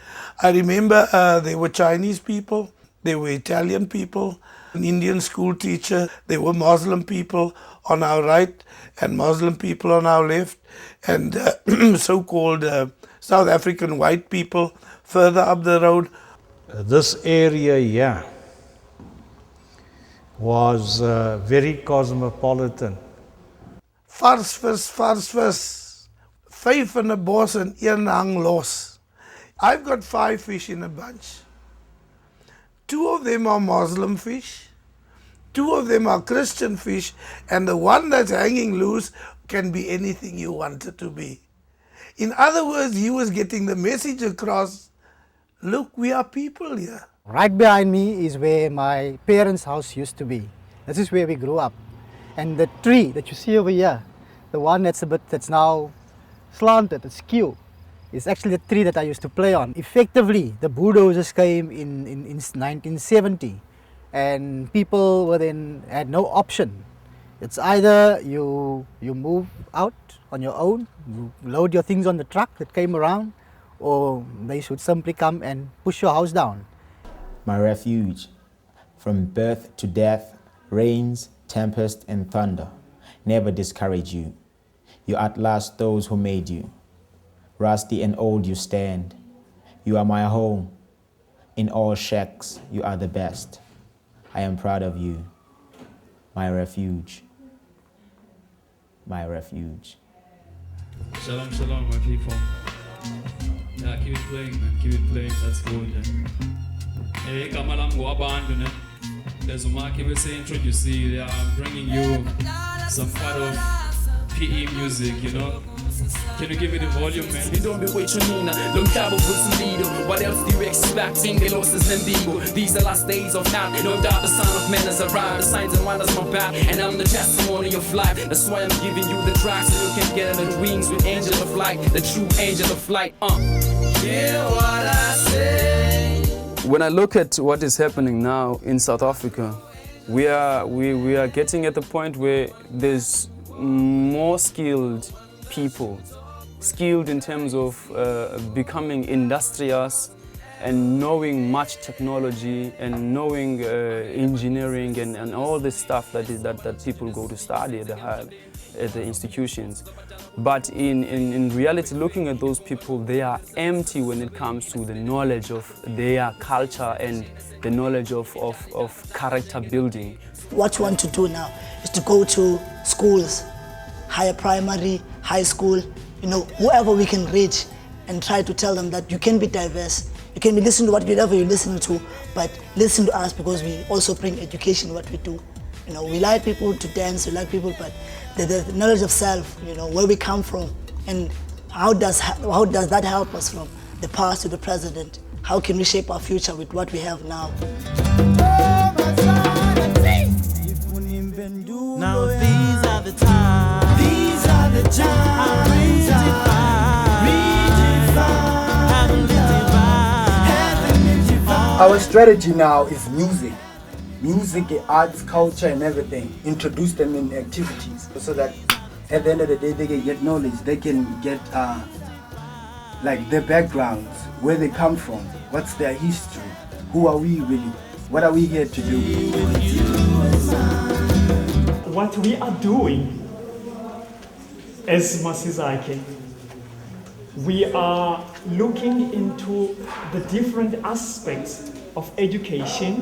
I remember there were Chinese people, there were Italian people, an Indian school teacher, there were Muslim people on our right and Muslim people on our left, and so-called South African white people further up the road. This area here was very cosmopolitan. Vars vis, 5 in a bos and 1 hang los. I've got 5 fish in a bunch. 2 of them are Muslim fish, 2 of them are Christian fish, and the one that's hanging loose can be anything you want it to be. In other words, he was getting the message across, look, we are people here. Right behind me is where my parents' house used to be. This is where we grew up. And the tree that you see over here, the one that's now slanted, it's skew, is actually the tree that I used to play on. Effectively, the bulldozers came in 1970, and people were then had no option. It's either you move out on your own, you load your things on the truck that came around, or they should simply come and push your house down. My refuge, from birth to death, rains, tempest, and thunder, never discourage you. You outlast those who made you. Rusty and old you stand. You are my home. In all shacks, you are the best. I am proud of you. My refuge. My refuge. Shalom, shalom, my people. Yeah, keep it playing, man. Keep it playing. That's good. Hey, Kamalam Guabandu, ne? There's a market we say introduce you. I'm bringing you some part of PE music, you know. Can you give me the volume, man? You don't be waiting, long cabo with leader. What else do you expect? Single losses and digo. These are last days of night. No doubt the sign of man has arrived. The signs and wonders my back. And I'm the testimony of life. That's why I'm giving you the track so you can get under the wings with angel of light. The true angel of light. Hear what I say. When I look at what is happening now in South Africa, we are getting at the point where there's more skilled people, skilled in terms of becoming industrious and knowing much technology and knowing engineering and all this stuff that people go to study at the institutions. But in reality, looking at those people, they are empty when it comes to the knowledge of their culture and the knowledge of character building. What you want to do now is to go to schools, higher primary, high school, you know, whoever we can reach and try to tell them that you can be diverse. You can be listening to whatever you're listening to, but listen to us because we also bring education what we do. You know, we like people to dance, we like people, but the knowledge of self, you know, where we come from and how does that help us from the past to the present? How can we shape our future with what we have now? Now these are the times. These are the times. Our strategy now is music. Music, arts, culture, and everything. Introduce them in activities so that at the end of the day they can get knowledge. They can get like their backgrounds, where they come from, what's their history, who are we really, what are we here to do. What we are doing as Masizakhe, we are looking into the different aspects of education,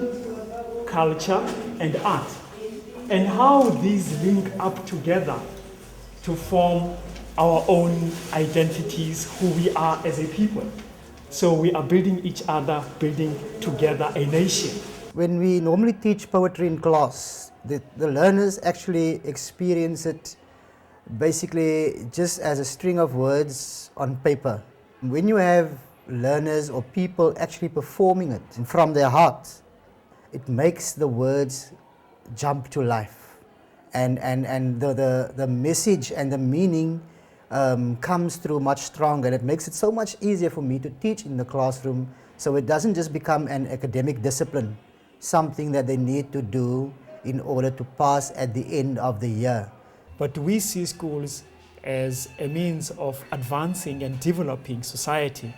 culture, and art, and how these link up together to form our own identities, who we are as a people. So we are building each other, building together a nation. When we normally teach poetry in class, the learners actually experience it basically just as a string of words on paper. When you have learners or people actually performing it from their hearts, it makes the words jump to life. And the message and the meaning comes through much stronger. And it makes it so much easier for me to teach in the classroom, so it doesn't just become an academic discipline, something that they need to do in order to pass at the end of the year. But we see schools as a means of advancing and developing society,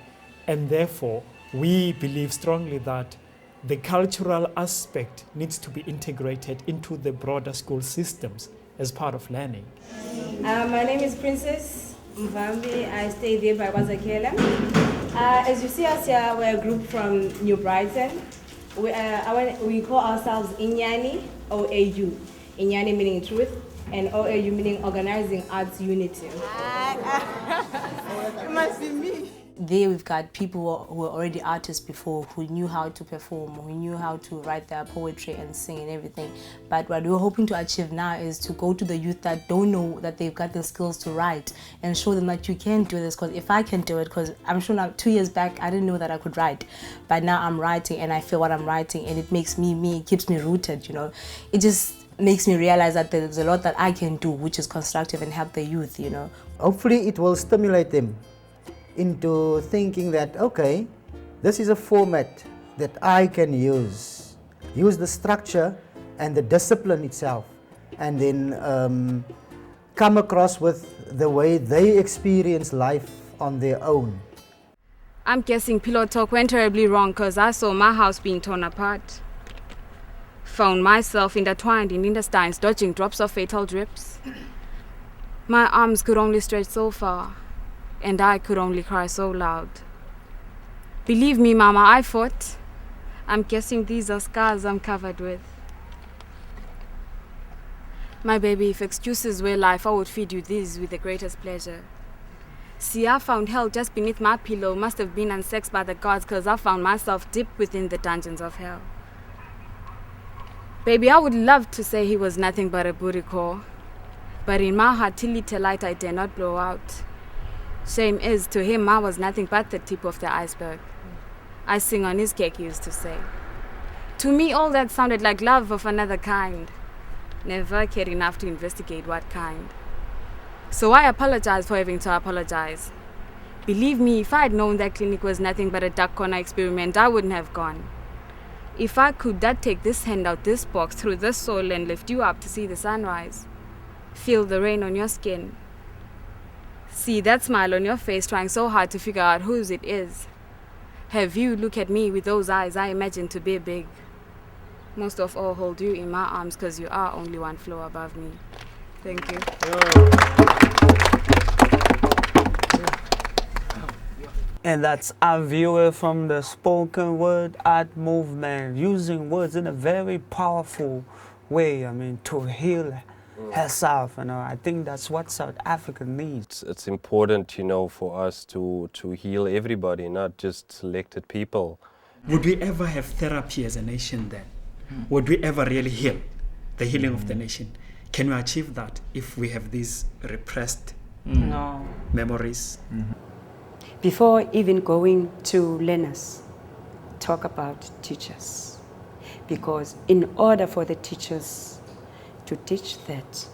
and therefore we believe strongly that the cultural aspect needs to be integrated into the broader school systems as part of learning. My name is Princess Mvambi. I stay there by Wazakela. As you see us here, we're a group from New Brighton. We call ourselves Inyani, or AU. Inyani meaning truth, and OAU meaning Organizing Arts Unity. It must be me. There we've got people who were already artists before, who knew how to perform, who knew how to write their poetry and sing and everything. But what we're hoping to achieve now is to go to the youth that don't know that they've got the skills to write and show them that you can do this. Because if I can do it, because I'm sure now 2 years back I didn't know that I could write, but now I'm writing and I feel what I'm writing, and it makes me me, it keeps me rooted, you know. It just makes me realize that there's a lot that I can do which is constructive and help the youth, you know. Hopefully it will stimulate them into thinking that, okay, this is a format that I can use the structure and the discipline itself, and then come across with the way they experience life on their own. I'm guessing Pillow Talk went terribly wrong because I saw my house being torn apart. Found myself intertwined in intestines, dodging drops of fatal drips. My arms could only stretch so far, and I could only cry so loud. Believe me, Mama, I fought. I'm guessing these are scars I'm covered with. My baby, if excuses were life, I would feed you these with the greatest pleasure. See, I found hell just beneath my pillow. Must have been unsexed by the gods, cause I found myself deep within the dungeons of hell. Baby, I would love to say he was nothing but a booty call. But in my heart, till little light I dare not blow out. Shame is, to him I was nothing but the tip of the iceberg. I sing on his cake, he used to say. To me, all that sounded like love of another kind. Never cared enough to investigate what kind. So I apologize for having to apologize. Believe me, if I had known that clinic was nothing but a dark corner experiment, I wouldn't have gone. If I could, I'd take this hand out this box through this soil and lift you up to see the sunrise. Feel the rain on your skin. See that smile on your face, trying so hard to figure out whose it is. Have you look at me with those eyes I imagine to be big. Most of all, hold you in my arms, cause you are only one floor above me. Thank you. And that's our viewer from the spoken word art movement, using words in a very powerful way, I mean, to heal herself. You know, I think that's what South Africa needs. It's important, you know, for us to heal everybody, not just selected people. Would we ever have therapy as a nation then? Would we ever really heal? The healing of the nation. Can we achieve that if we have these repressed No. memories? Before even going to learners, talk about teachers. Because in order for the teachers to teach that,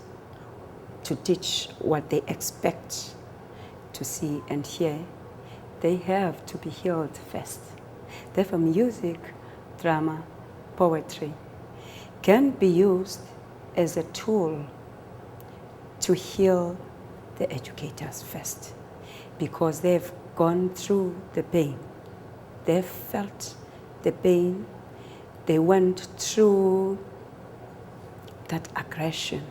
to teach what they expect to see and hear, they have to be healed first. Therefore, music, drama, poetry can be used as a tool to heal the educators first, because they've gone through the pain. They've felt the pain. They went through that aggression.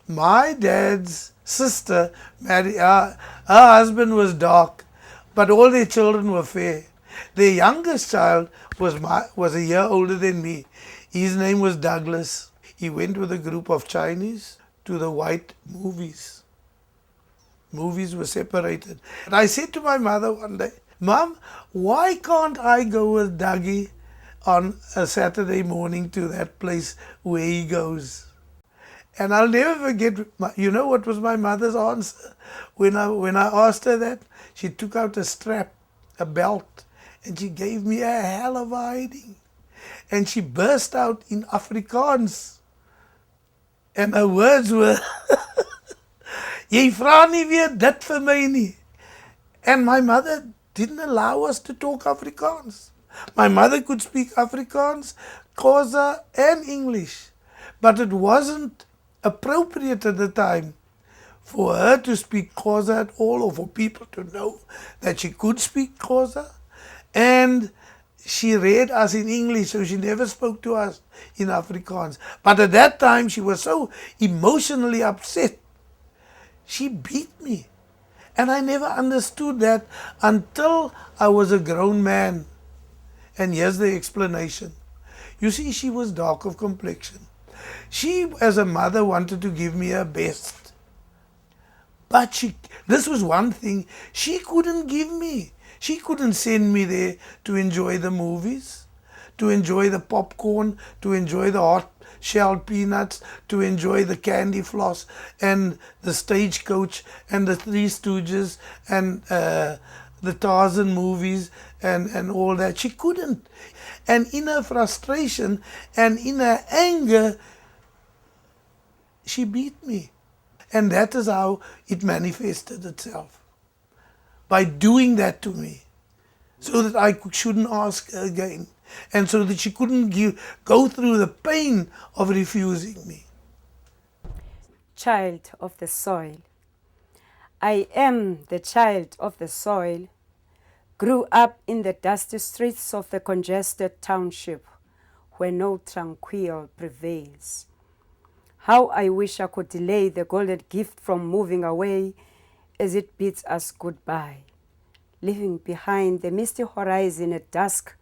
My dad's sister married, her husband was dark, but all their children were fair. Their youngest child was a year older than me. His name was Douglas. He went with a group of Chinese to the white movies. Movies were separated. And I said to my mother one day, Mom, why can't I go with Dougie on a Saturday morning to that place where he goes? And I'll never forget, you know what was my mother's answer? When I asked her that, she took out a strap, a belt, and she gave me a hell of a hiding. And she burst out in Afrikaans. And her words were, Jy vra nie weer dit vir my nie. And my mother didn't allow us to talk Afrikaans. My mother could speak Afrikaans, Xhosa, and English. But it wasn't appropriate at the time for her to speak Xhosa at all, or for people to know that she could speak Xhosa. And she read us in English, so she never spoke to us in Afrikaans. But at that time, she was so emotionally upset. She beat me. And I never understood that until I was a grown man. And here's the explanation. You see, she was dark of complexion. She, as a mother, wanted to give me her best. But this was one thing she couldn't give me. She couldn't send me there to enjoy the movies, to enjoy the popcorn, to enjoy the hot shelled peanuts, to enjoy the candy floss and the stagecoach and the Three Stooges and the Tarzan movies and all that. She couldn't. And in her frustration and in her anger, she beat me. And that is how it manifested itself. By doing that to me, so that I shouldn't ask her again, and so that she couldn't go through the pain of refusing me. Child of the soil. I am the child of the soil, grew up in the dusty streets of the congested township where no tranquil prevails. How I wish I could delay the golden gift from moving away as it bids us goodbye, leaving behind the misty horizon at dusk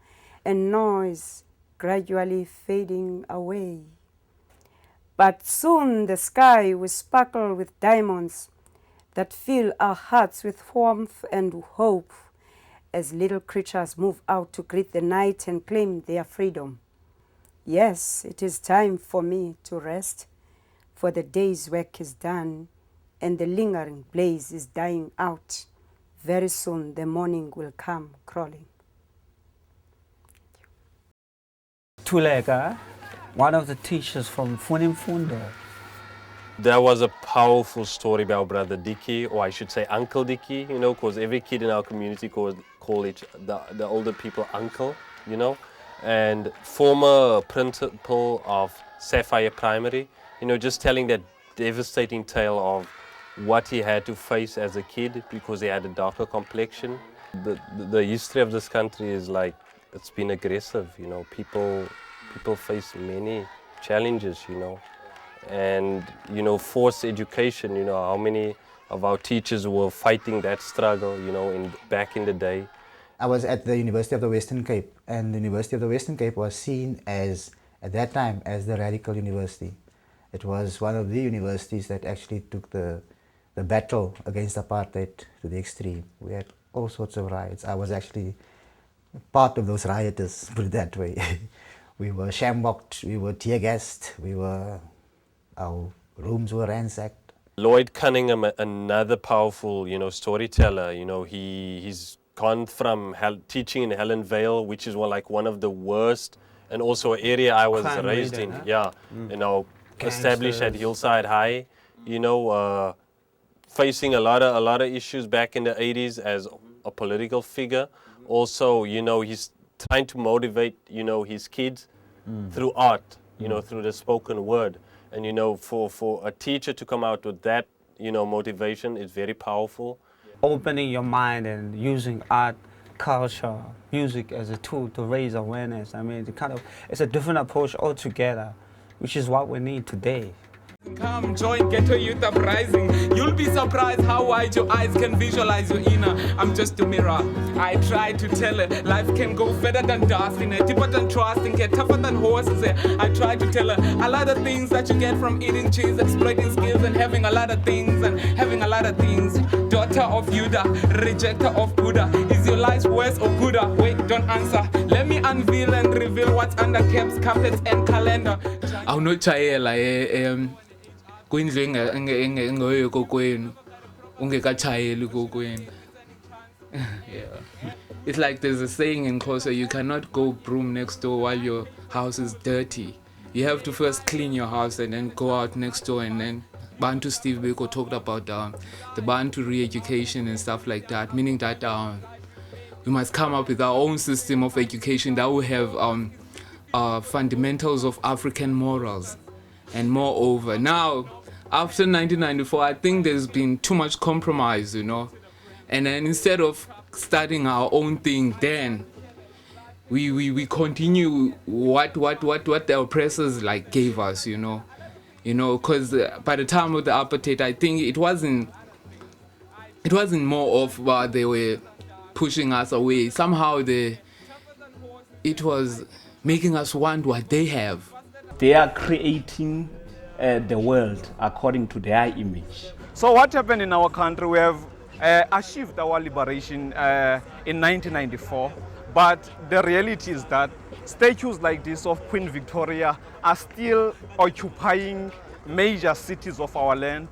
and noise gradually fading away. But soon the sky will sparkle with diamonds that fill our hearts with warmth and hope as little creatures move out to greet the night and claim their freedom. Yes, it is time for me to rest, for the day's work is done and the lingering blaze is dying out. Very soon the morning will come crawling. Tulega, one of the teachers from Funimfundo. There was a powerful story about Brother Dicky, or I should say Uncle Dicky, you know, because every kid in our community call the older people uncle, you know. And former principal of Sapphire Primary, you know, just telling that devastating tale of what he had to face as a kid because he had a darker complexion. The history of this country is like, it's been aggressive, you know. People face many challenges, you know. And, you know, forced education, you know, how many of our teachers were fighting that struggle, you know, back in the day. I was at the University of the Western Cape, and the University of the Western Cape was seen as, at that time, as the radical university. It was one of the universities that actually took the battle against apartheid to the extreme. We had all sorts of riots. I was actually part of those rioters, put it that way. We were shamrocked, we were tear-gassed, our rooms were ransacked. Lloyd Cunningham, another powerful, you know, storyteller, you know, he's gone from teaching in Helen Vale, which is one of the worst, and also an area I was Crime raised leader, in. huh? Yeah, you know, established at Hillside High, you know, facing a lot of issues back in the 80s as a political figure. Also, you know, he's trying to motivate, you know, his kids through art, you know, through the spoken word. And, you know, for a teacher to come out with that, you know, motivation is very powerful. Opening your mind and using art, culture, music as a tool to raise awareness. I mean, it's a different approach altogether, which is what we need today. Come join Ghetto Youth Uprising. You'll be surprised how wide your eyes can visualize your inner. I'm just a mirror. I try to tell her life can go further than dusting, deeper than trusting, get tougher than horses. I try to tell her a lot of things that you get from eating cheese, exploiting skills, and having a lot of things, Daughter of Judah, rejecter of Buddha. Is your life worse or gooder? Wait, don't answer. Let me unveil and reveal what's under caps, carpets, and calendar. I'll not try kwindlu engoyo kokwenu ungekachayeli kokwenu. Yeah. It's like there's a saying in Xhosa, you cannot go broom next door while your house is dirty. You have to first clean your house and then go out next door. And then Bantu Steve Biko talked about the Bantu re-education and stuff like that, meaning that we must come up with our own system of education that will have fundamentals of African morals. And moreover, now, after 1994, I think there's been too much compromise, you know. And then instead of starting our own thing, then we continue what the oppressors like gave us, you know. Because by the time of the apartheid, I think it wasn't more of they were pushing us away. Somehow it was making us want what they have. They are creating the world according to their image. So what happened in our country? We have achieved our liberation in 1994, but the reality is that statues like this of Queen Victoria are still occupying major cities of our land.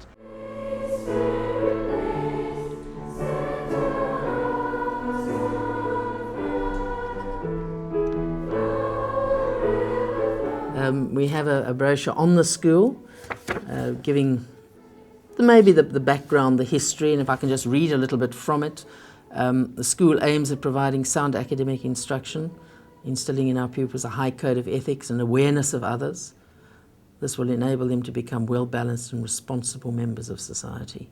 We have a brochure on the school giving maybe the background, the history, and if I can just read a little bit from it. The school aims at providing sound academic instruction, instilling in our pupils a high code of ethics and awareness of others. This will enable them to become well-balanced and responsible members of society.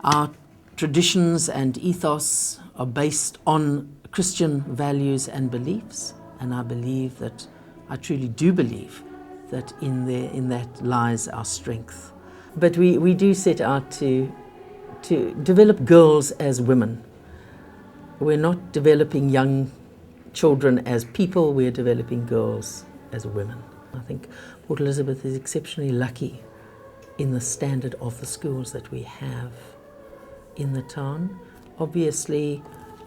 Our traditions and ethos are based on Christian values and beliefs, and I truly do believe that in that lies our strength. But we do set out to develop girls as women. We're not developing young children as people, we're developing girls as women. I think Port Elizabeth is exceptionally lucky in the standard of the schools that we have in the town. Obviously,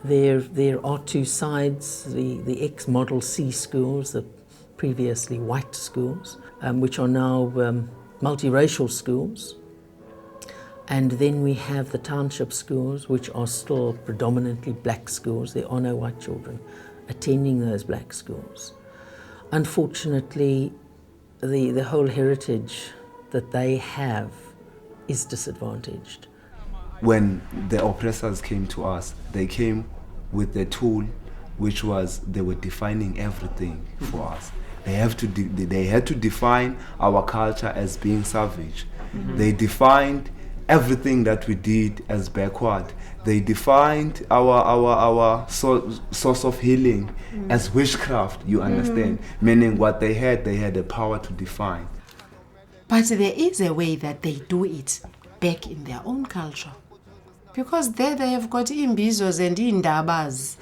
there are two sides, the ex-Model C schools, the previously white schools, which are now multiracial schools. And then we have the township schools, which are still predominantly black schools. There are no white children attending those black schools. Unfortunately, the whole heritage that they have is disadvantaged. When the oppressors came to us, they came with the tool which was they were defining everything for us. They had to define our culture as being savage. They defined everything that we did as backward. They defined our source of healing as witchcraft, you understand? Meaning what they had the power to define. But there is a way that they do it back in their own culture. Because there they have got imbizos and indabas,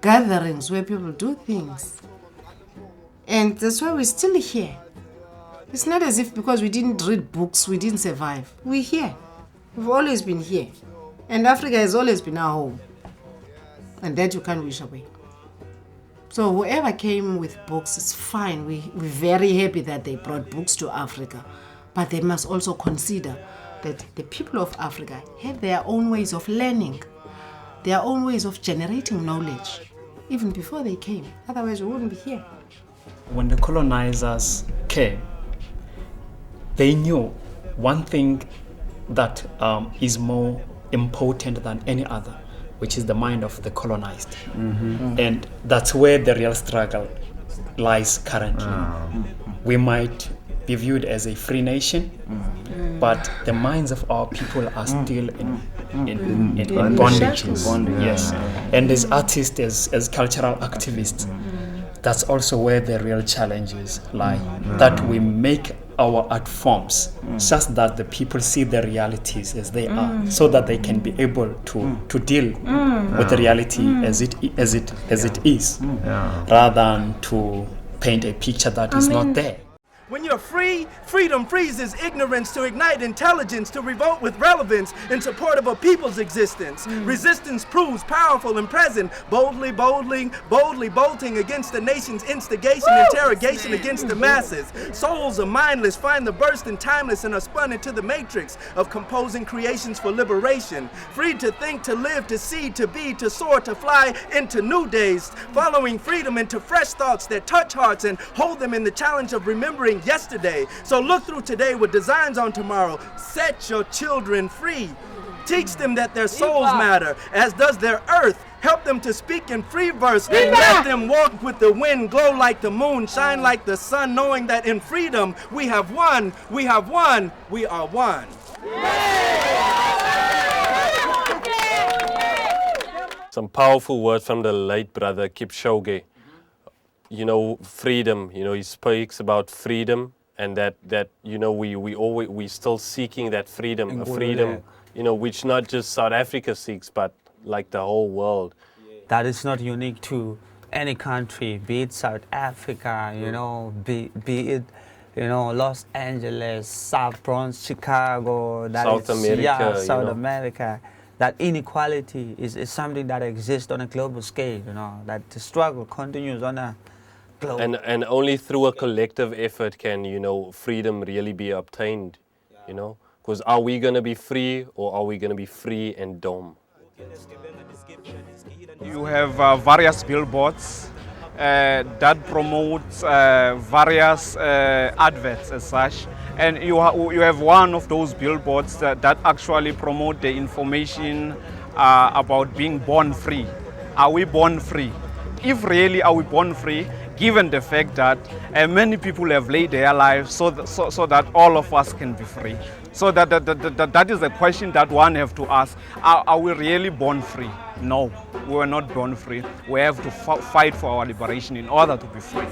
gatherings where people do things. And that's why we're still here. It's not as if because we didn't read books, we didn't survive. We're here. We've always been here. And Africa has always been our home. And that you can't wish away. So whoever came with books is fine. We're very happy that they brought books to Africa. But they must also consider that the people of Africa have their own ways of learning, their own ways of generating knowledge, even before they came. Otherwise, we wouldn't be here. When the colonizers came, they knew one thing that is more important than any other, which is the mind of the colonized. And that's where the real struggle lies currently. We might be viewed as a free nation, but the minds of our people are still in bondage. Yes. And as artists, as cultural activists, that's also where the real challenges lie. That we make our art forms such that the people see the realities as they are, so that they can be able to deal with the reality as it is, rather than to paint a picture that is not there. When you're free, freedom freezes ignorance to ignite intelligence, to revolt with relevance in support of a people's existence. Resistance proves powerful and present, boldly bolting against the nation's instigation, interrogation against the masses. Souls are mindless, find the burst in timeless, and are spun into the matrix of composing creations for liberation. Free to think, to live, to see, to be, to soar, to fly into new days. Following freedom into fresh thoughts that touch hearts and hold them in the challenge of remembering yesterday. So look through today with designs on tomorrow. Set your children free. Teach them that their souls matter, as does their earth. Help them to speak in free verse and let them walk with the wind, glow like the moon, shine like the sun, knowing that in freedom we have won, we are one. Some powerful words from the late brother Kipchoge. Freedom, he speaks about freedom, and that we still seeking that freedom, a freedom, which not just South Africa seeks, but like the whole world. That is not unique to any country, be it South Africa, be it, Los Angeles, South Bronx, Chicago, South America, South America. That inequality is something that exists on a global scale, that the struggle continues on a global. And only through a collective effort can, freedom really be obtained, Because are we going to be free, or are we going to be free and dumb? You have various billboards that promote various adverts as such. And you have one of those billboards that actually promote the information about being born free. Are we born free? If really are we born free, given the fact that many people have laid their lives so that all of us can be free. So that is a question that one have to ask. Are we really born free? No, we were not born free. We have to fight for our liberation in order to be free.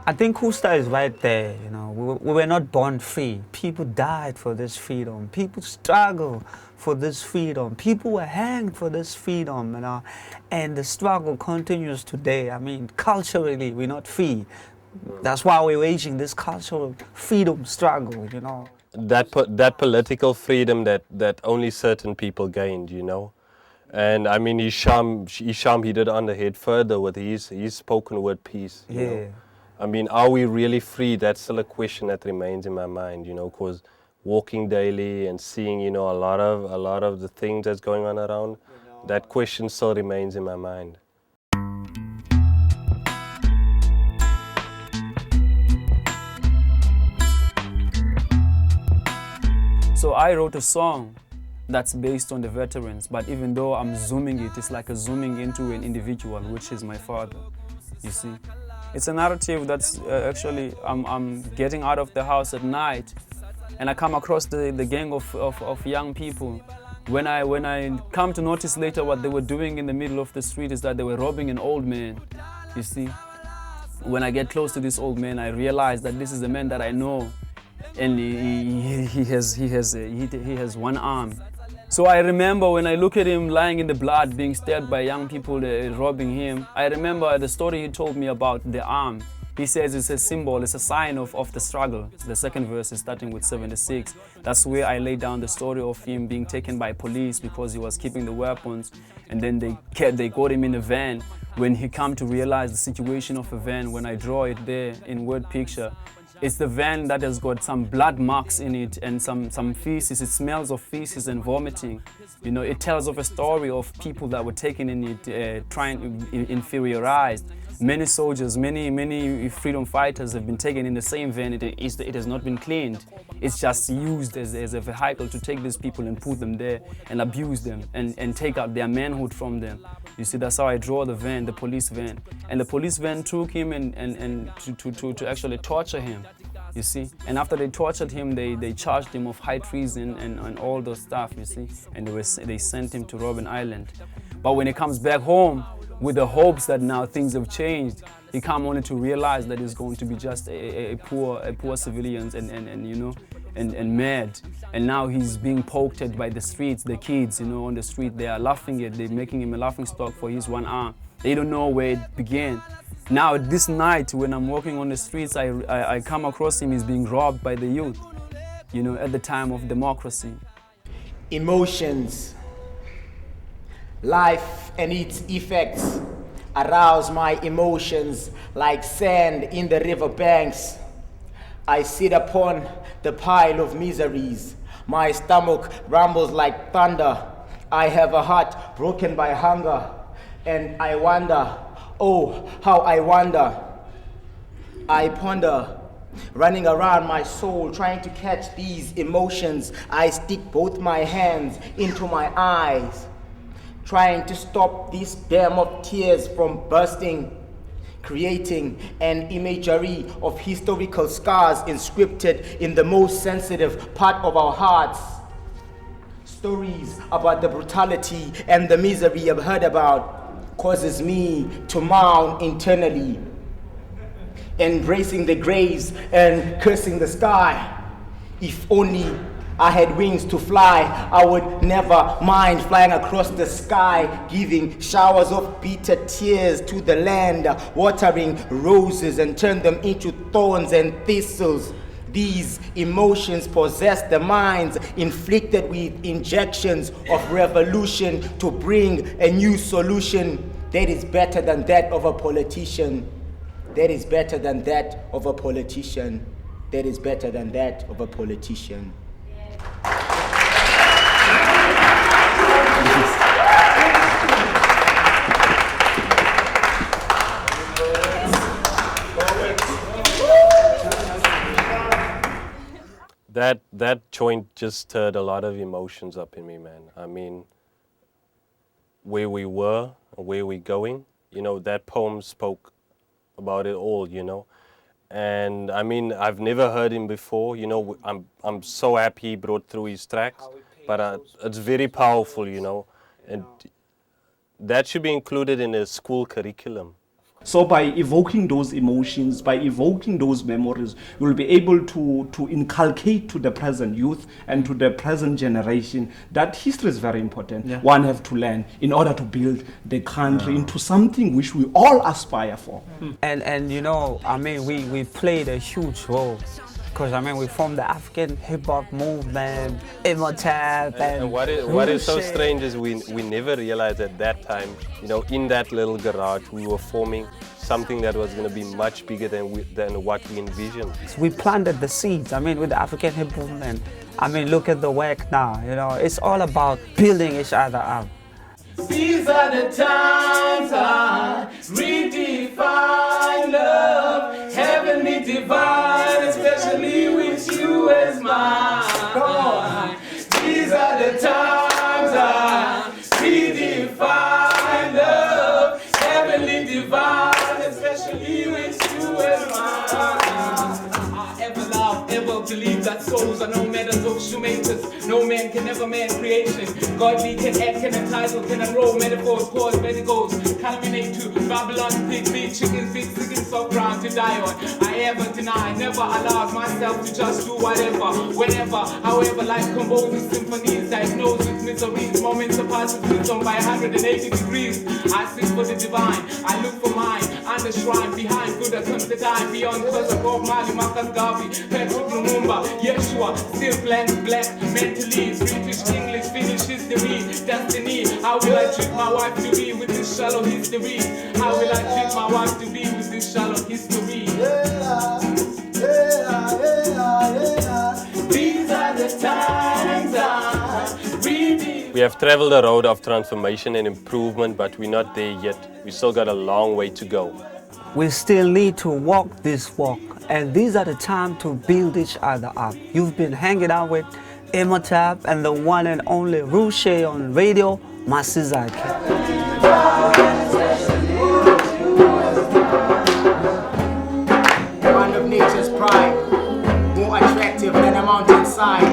I think Nkusta is right there, you know. We were not born free. People died for this freedom. People struggle for this freedom. People were hanged for this freedom, you know. And the struggle continues today. I mean, culturally, we're not free. That's why we're waging this cultural freedom struggle, you know. That political freedom that only certain people gained, you know. And I mean, Isham hit it on the head further with his spoken word piece. You know? I mean, are we really free? That's still a question that remains in my mind, you know, because walking daily and seeing, you know, a lot of the things that's going on around, that question still remains in my mind. So I wrote a song that's based on the veterans, but even though I'm zooming it, it's like a zooming into an individual, which is my father, you see. It's a narrative that's actually, I'm getting out of the house at night and I come across the gang of young people. When I come to notice later what they were doing in the middle of the street is that they were robbing an old man, you see. When I get close to this old man, I realize that this is a man that I know, and he has one arm. So I remember when I look at him lying in the blood, being stabbed by young people robbing him, I remember the story he told me about the arm. He says it's a symbol, it's a sign of the struggle. The second verse is starting with 76. That's where I lay down the story of him being taken by police because he was keeping the weapons, and then they got him in a van. When he come to realize the situation of a van, when I draw it there in word picture, it's the van that has got some blood marks in it and some feces. It smells of feces and vomiting. You know, it tells of a story of people that were taken in it, inferiorized. Many soldiers, many freedom fighters have been taken in the same van. It has not been cleaned. It's just used as a vehicle to take these people and put them there and abuse them and take out their manhood from them. You see, that's how I draw the van, the police van. And the police van took him and to actually torture him, you see. And after they tortured him, they charged him of high treason and all those stuff, you see. And they sent him to Robben Island. But when he comes back home, with the hopes that now things have changed, he come only to realize that he's going to be just a poor civilians and you know, and mad. And now he's being poked at by the streets, the kids, you know, on the street. They are laughing at, they're making him a laughing stock for his one arm. They don't know where it began. Now this night when I'm walking on the streets, I come across him, he's being robbed by the youth, you know, at the time of democracy. Emotions, life and its effects arouse my emotions like sand in the river banks. I sit upon the pile of miseries. My stomach rumbles like thunder. I have a heart broken by hunger. And I wonder, oh, how I wonder. I ponder, running around my soul, trying to catch these emotions. I stick both my hands into my eyes, trying to stop this dam of tears from bursting, creating an imagery of historical scars inscripted in the most sensitive part of our hearts. Stories about the brutality and the misery I've heard about causes me to mourn internally, embracing the graves and cursing the sky. If only I had wings to fly, I would never mind flying across the sky, giving showers of bitter tears to the land, watering roses and turn them into thorns and thistles. These emotions possess the minds inflicted with injections of revolution to bring a new solution that is better than that of a politician. That is better than that of a politician. That is better than that of a politician. That joint just stirred a lot of emotions up in me, man. I mean, where we were, where we're going, you know, that poem spoke about it all, you know. And I mean, I've never heard him before, you know. I'm so happy he brought through his tracks, but it's very powerful, you know. And that should be included in a school curriculum. So by evoking those emotions, by evoking those memories, you'll be able to inculcate to the present youth and to the present generation that history is very important. Yeah. One have to learn in order to build the country into something which we all aspire for. And you know, I mean, we played a huge role. Because I mean, we formed the African hip hop movement, Imhotep, And what is so strange is we never realized at that time, you know, in that little garage, we were forming something that was going to be much bigger than what we envisioned. We planted the seeds, I mean, with the African hip hop movement. I mean, look at the work now, you know, it's all about building each other up. These are the times I redefine love, heavenly divine, especially with you as mine. These are the times I redefine love, heavenly divine, especially with you as mine. I ever love, ever believe that souls are no matter those shoemakers. No man can ever man creation. Godly can act, can entitle, can unroll metaphors, cause medicals, culminate to Babylon, pig, chickens, big chickens, soft ground to die on. I ever deny, never allowed myself to just do whatever, whenever, however, life composes symphonies, diagnosed with miseries, moments of wisdom by 180 degrees. I seek for the divine, I look for mine, under shrine, behind Buddha comes the time, beyond cause of Bob Marley, Marcus Garvey, Patrick Lumumba, Yeshua, still black, mentally, British, English, Finnish history, destiny. How will I treat my wife to be with this shallow history? How will I treat my wife to be with this shallow history? These are the times I read. We have traveled a road of transformation and improvement, but we're not there yet. We still got a long way to go. We still need to walk this walk, and these are the time to build each other up. You've been hanging out with Imhotep and the one and only Ruche on radio, Masizakhe. One of nature's pride, more attractive than a mountainside,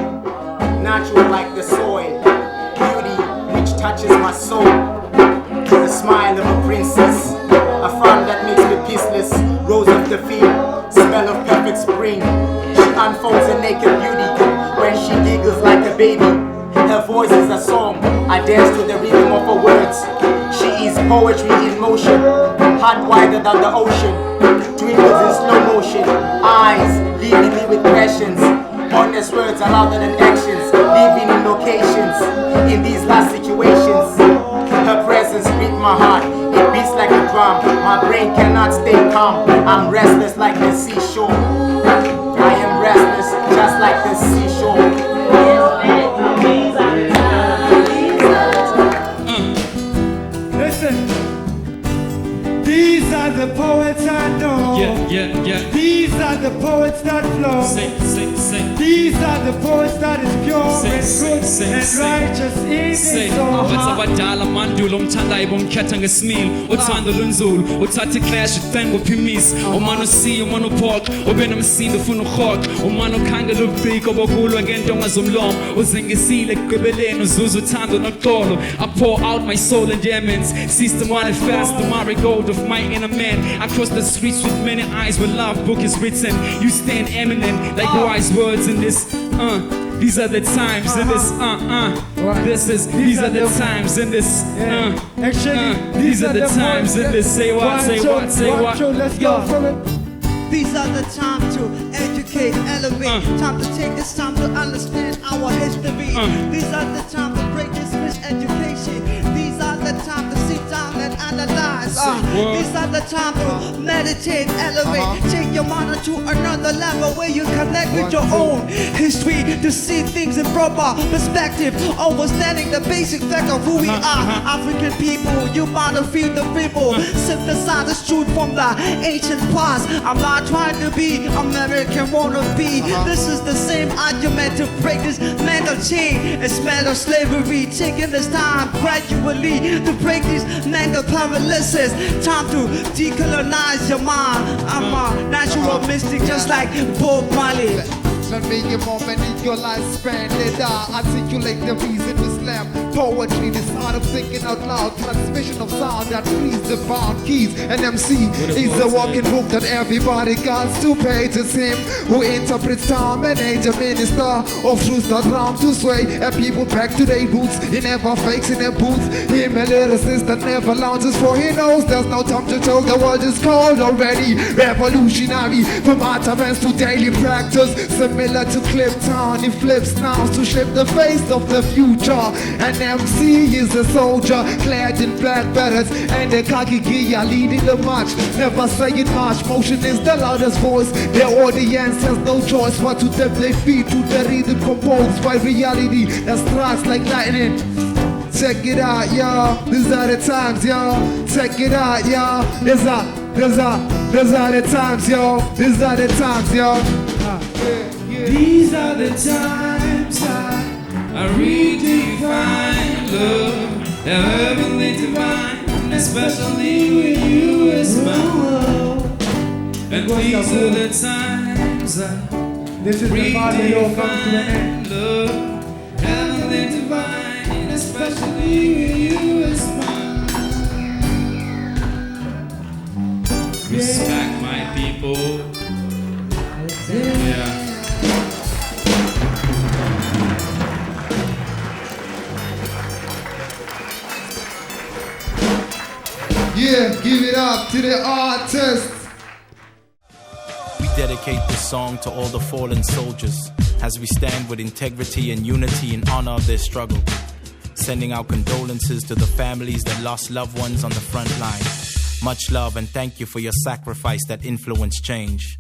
natural like the soil, beauty which touches my soul, the smile of a princess, a frown that makes me peaceless, rose of the field, smell of perfect spring. She unfolds a naked beauty when she giggles like a baby. Her voice is a song, I dance to the rhythm of her words. She is poetry in motion, heart wider than the ocean, twinkles in slow motion, eyes leaving me with questions. Honest words are louder than actions, living in locations, in these last situations. Her presence beats my heart, it beats like a drum. My brain cannot stay calm, I'm restless like the seashore. I am restless just like the seashore. Listen, these are the poets I know. Yeah. These are the poets that flow. These are the poets that is pure and good and righteous in his soul. Abadala mandulo mthandayo bomkhetha ngesimilo uthando lunzulu uthatha iclash uthenge uphimis umano see umano pork ubenomsindo ufuna uhoxa umano khangela ubhiko bokulwa ngentonga zomlomo uzengisile ekugqibeleni uzuza uthando noxolo. I pour out my soul and diamonds, system manifest the marigold of my inner man. I cross the streets with many eyes where love book is written. You stand eminent like wise words in this. These are the times in this. These are the times in this. These are the times in this. Say what? Let's go from it. These are the time to educate, elevate. Time to take this time to understand our history. These are the time to break this miseducation. These are the time to sit down and analyze. These are the time to meditate, elevate. Take your mind to another level where you connect with your own history to see things in proper perspective. Understanding the basic fact of who we are. African people, you bound to feel the people. Synthesize the truth from the ancient past. I'm not trying to be American wannabe. This is the same argument to break this mental chain. It's mental slavery, taking this time gradually to break these mental paralysis. Time to decolonize your mind. I'm a natural mystic just like Bob Marley. Let me a moment in your lifespan that I articulate the reason we slam. Poetry, this art of thinking out loud, transmission of sound that frees the bound keys. An MC is a walking book that everybody got to pay to him, who interprets time and age, a minister of truth not round to sway. And people back to their roots, he never fakes in their boots. Him a lyricist that never lounges, for he knows there's no time to tell. The world is cold already. Revolutionary, from artisans to daily practice, similar to Cliptown. He flips now to shape the face of the future. An MC is a soldier, clad in black berets and a khaki gear, leading the march, never saying much. Motion is the loudest voice. Their audience has no choice but to tap their feet to the rhythm composed by reality that strikes like lightning. Check it out, y'all. These are the times, y'all. Check it out, y'all. These are the times, y'all. These are the times, y'all. These are the times I redefine love, the heavenly divine, especially with you is mine. And these are the times I redefine love, heavenly divine, especially with you is mine. Respect my people. Yeah. Yeah, give it up to the artists. We dedicate this song to all the fallen soldiers as we stand with integrity and unity in honor of their struggle. Sending our condolences to the families that lost loved ones on the front line. Much love and thank you for your sacrifice that influenced change.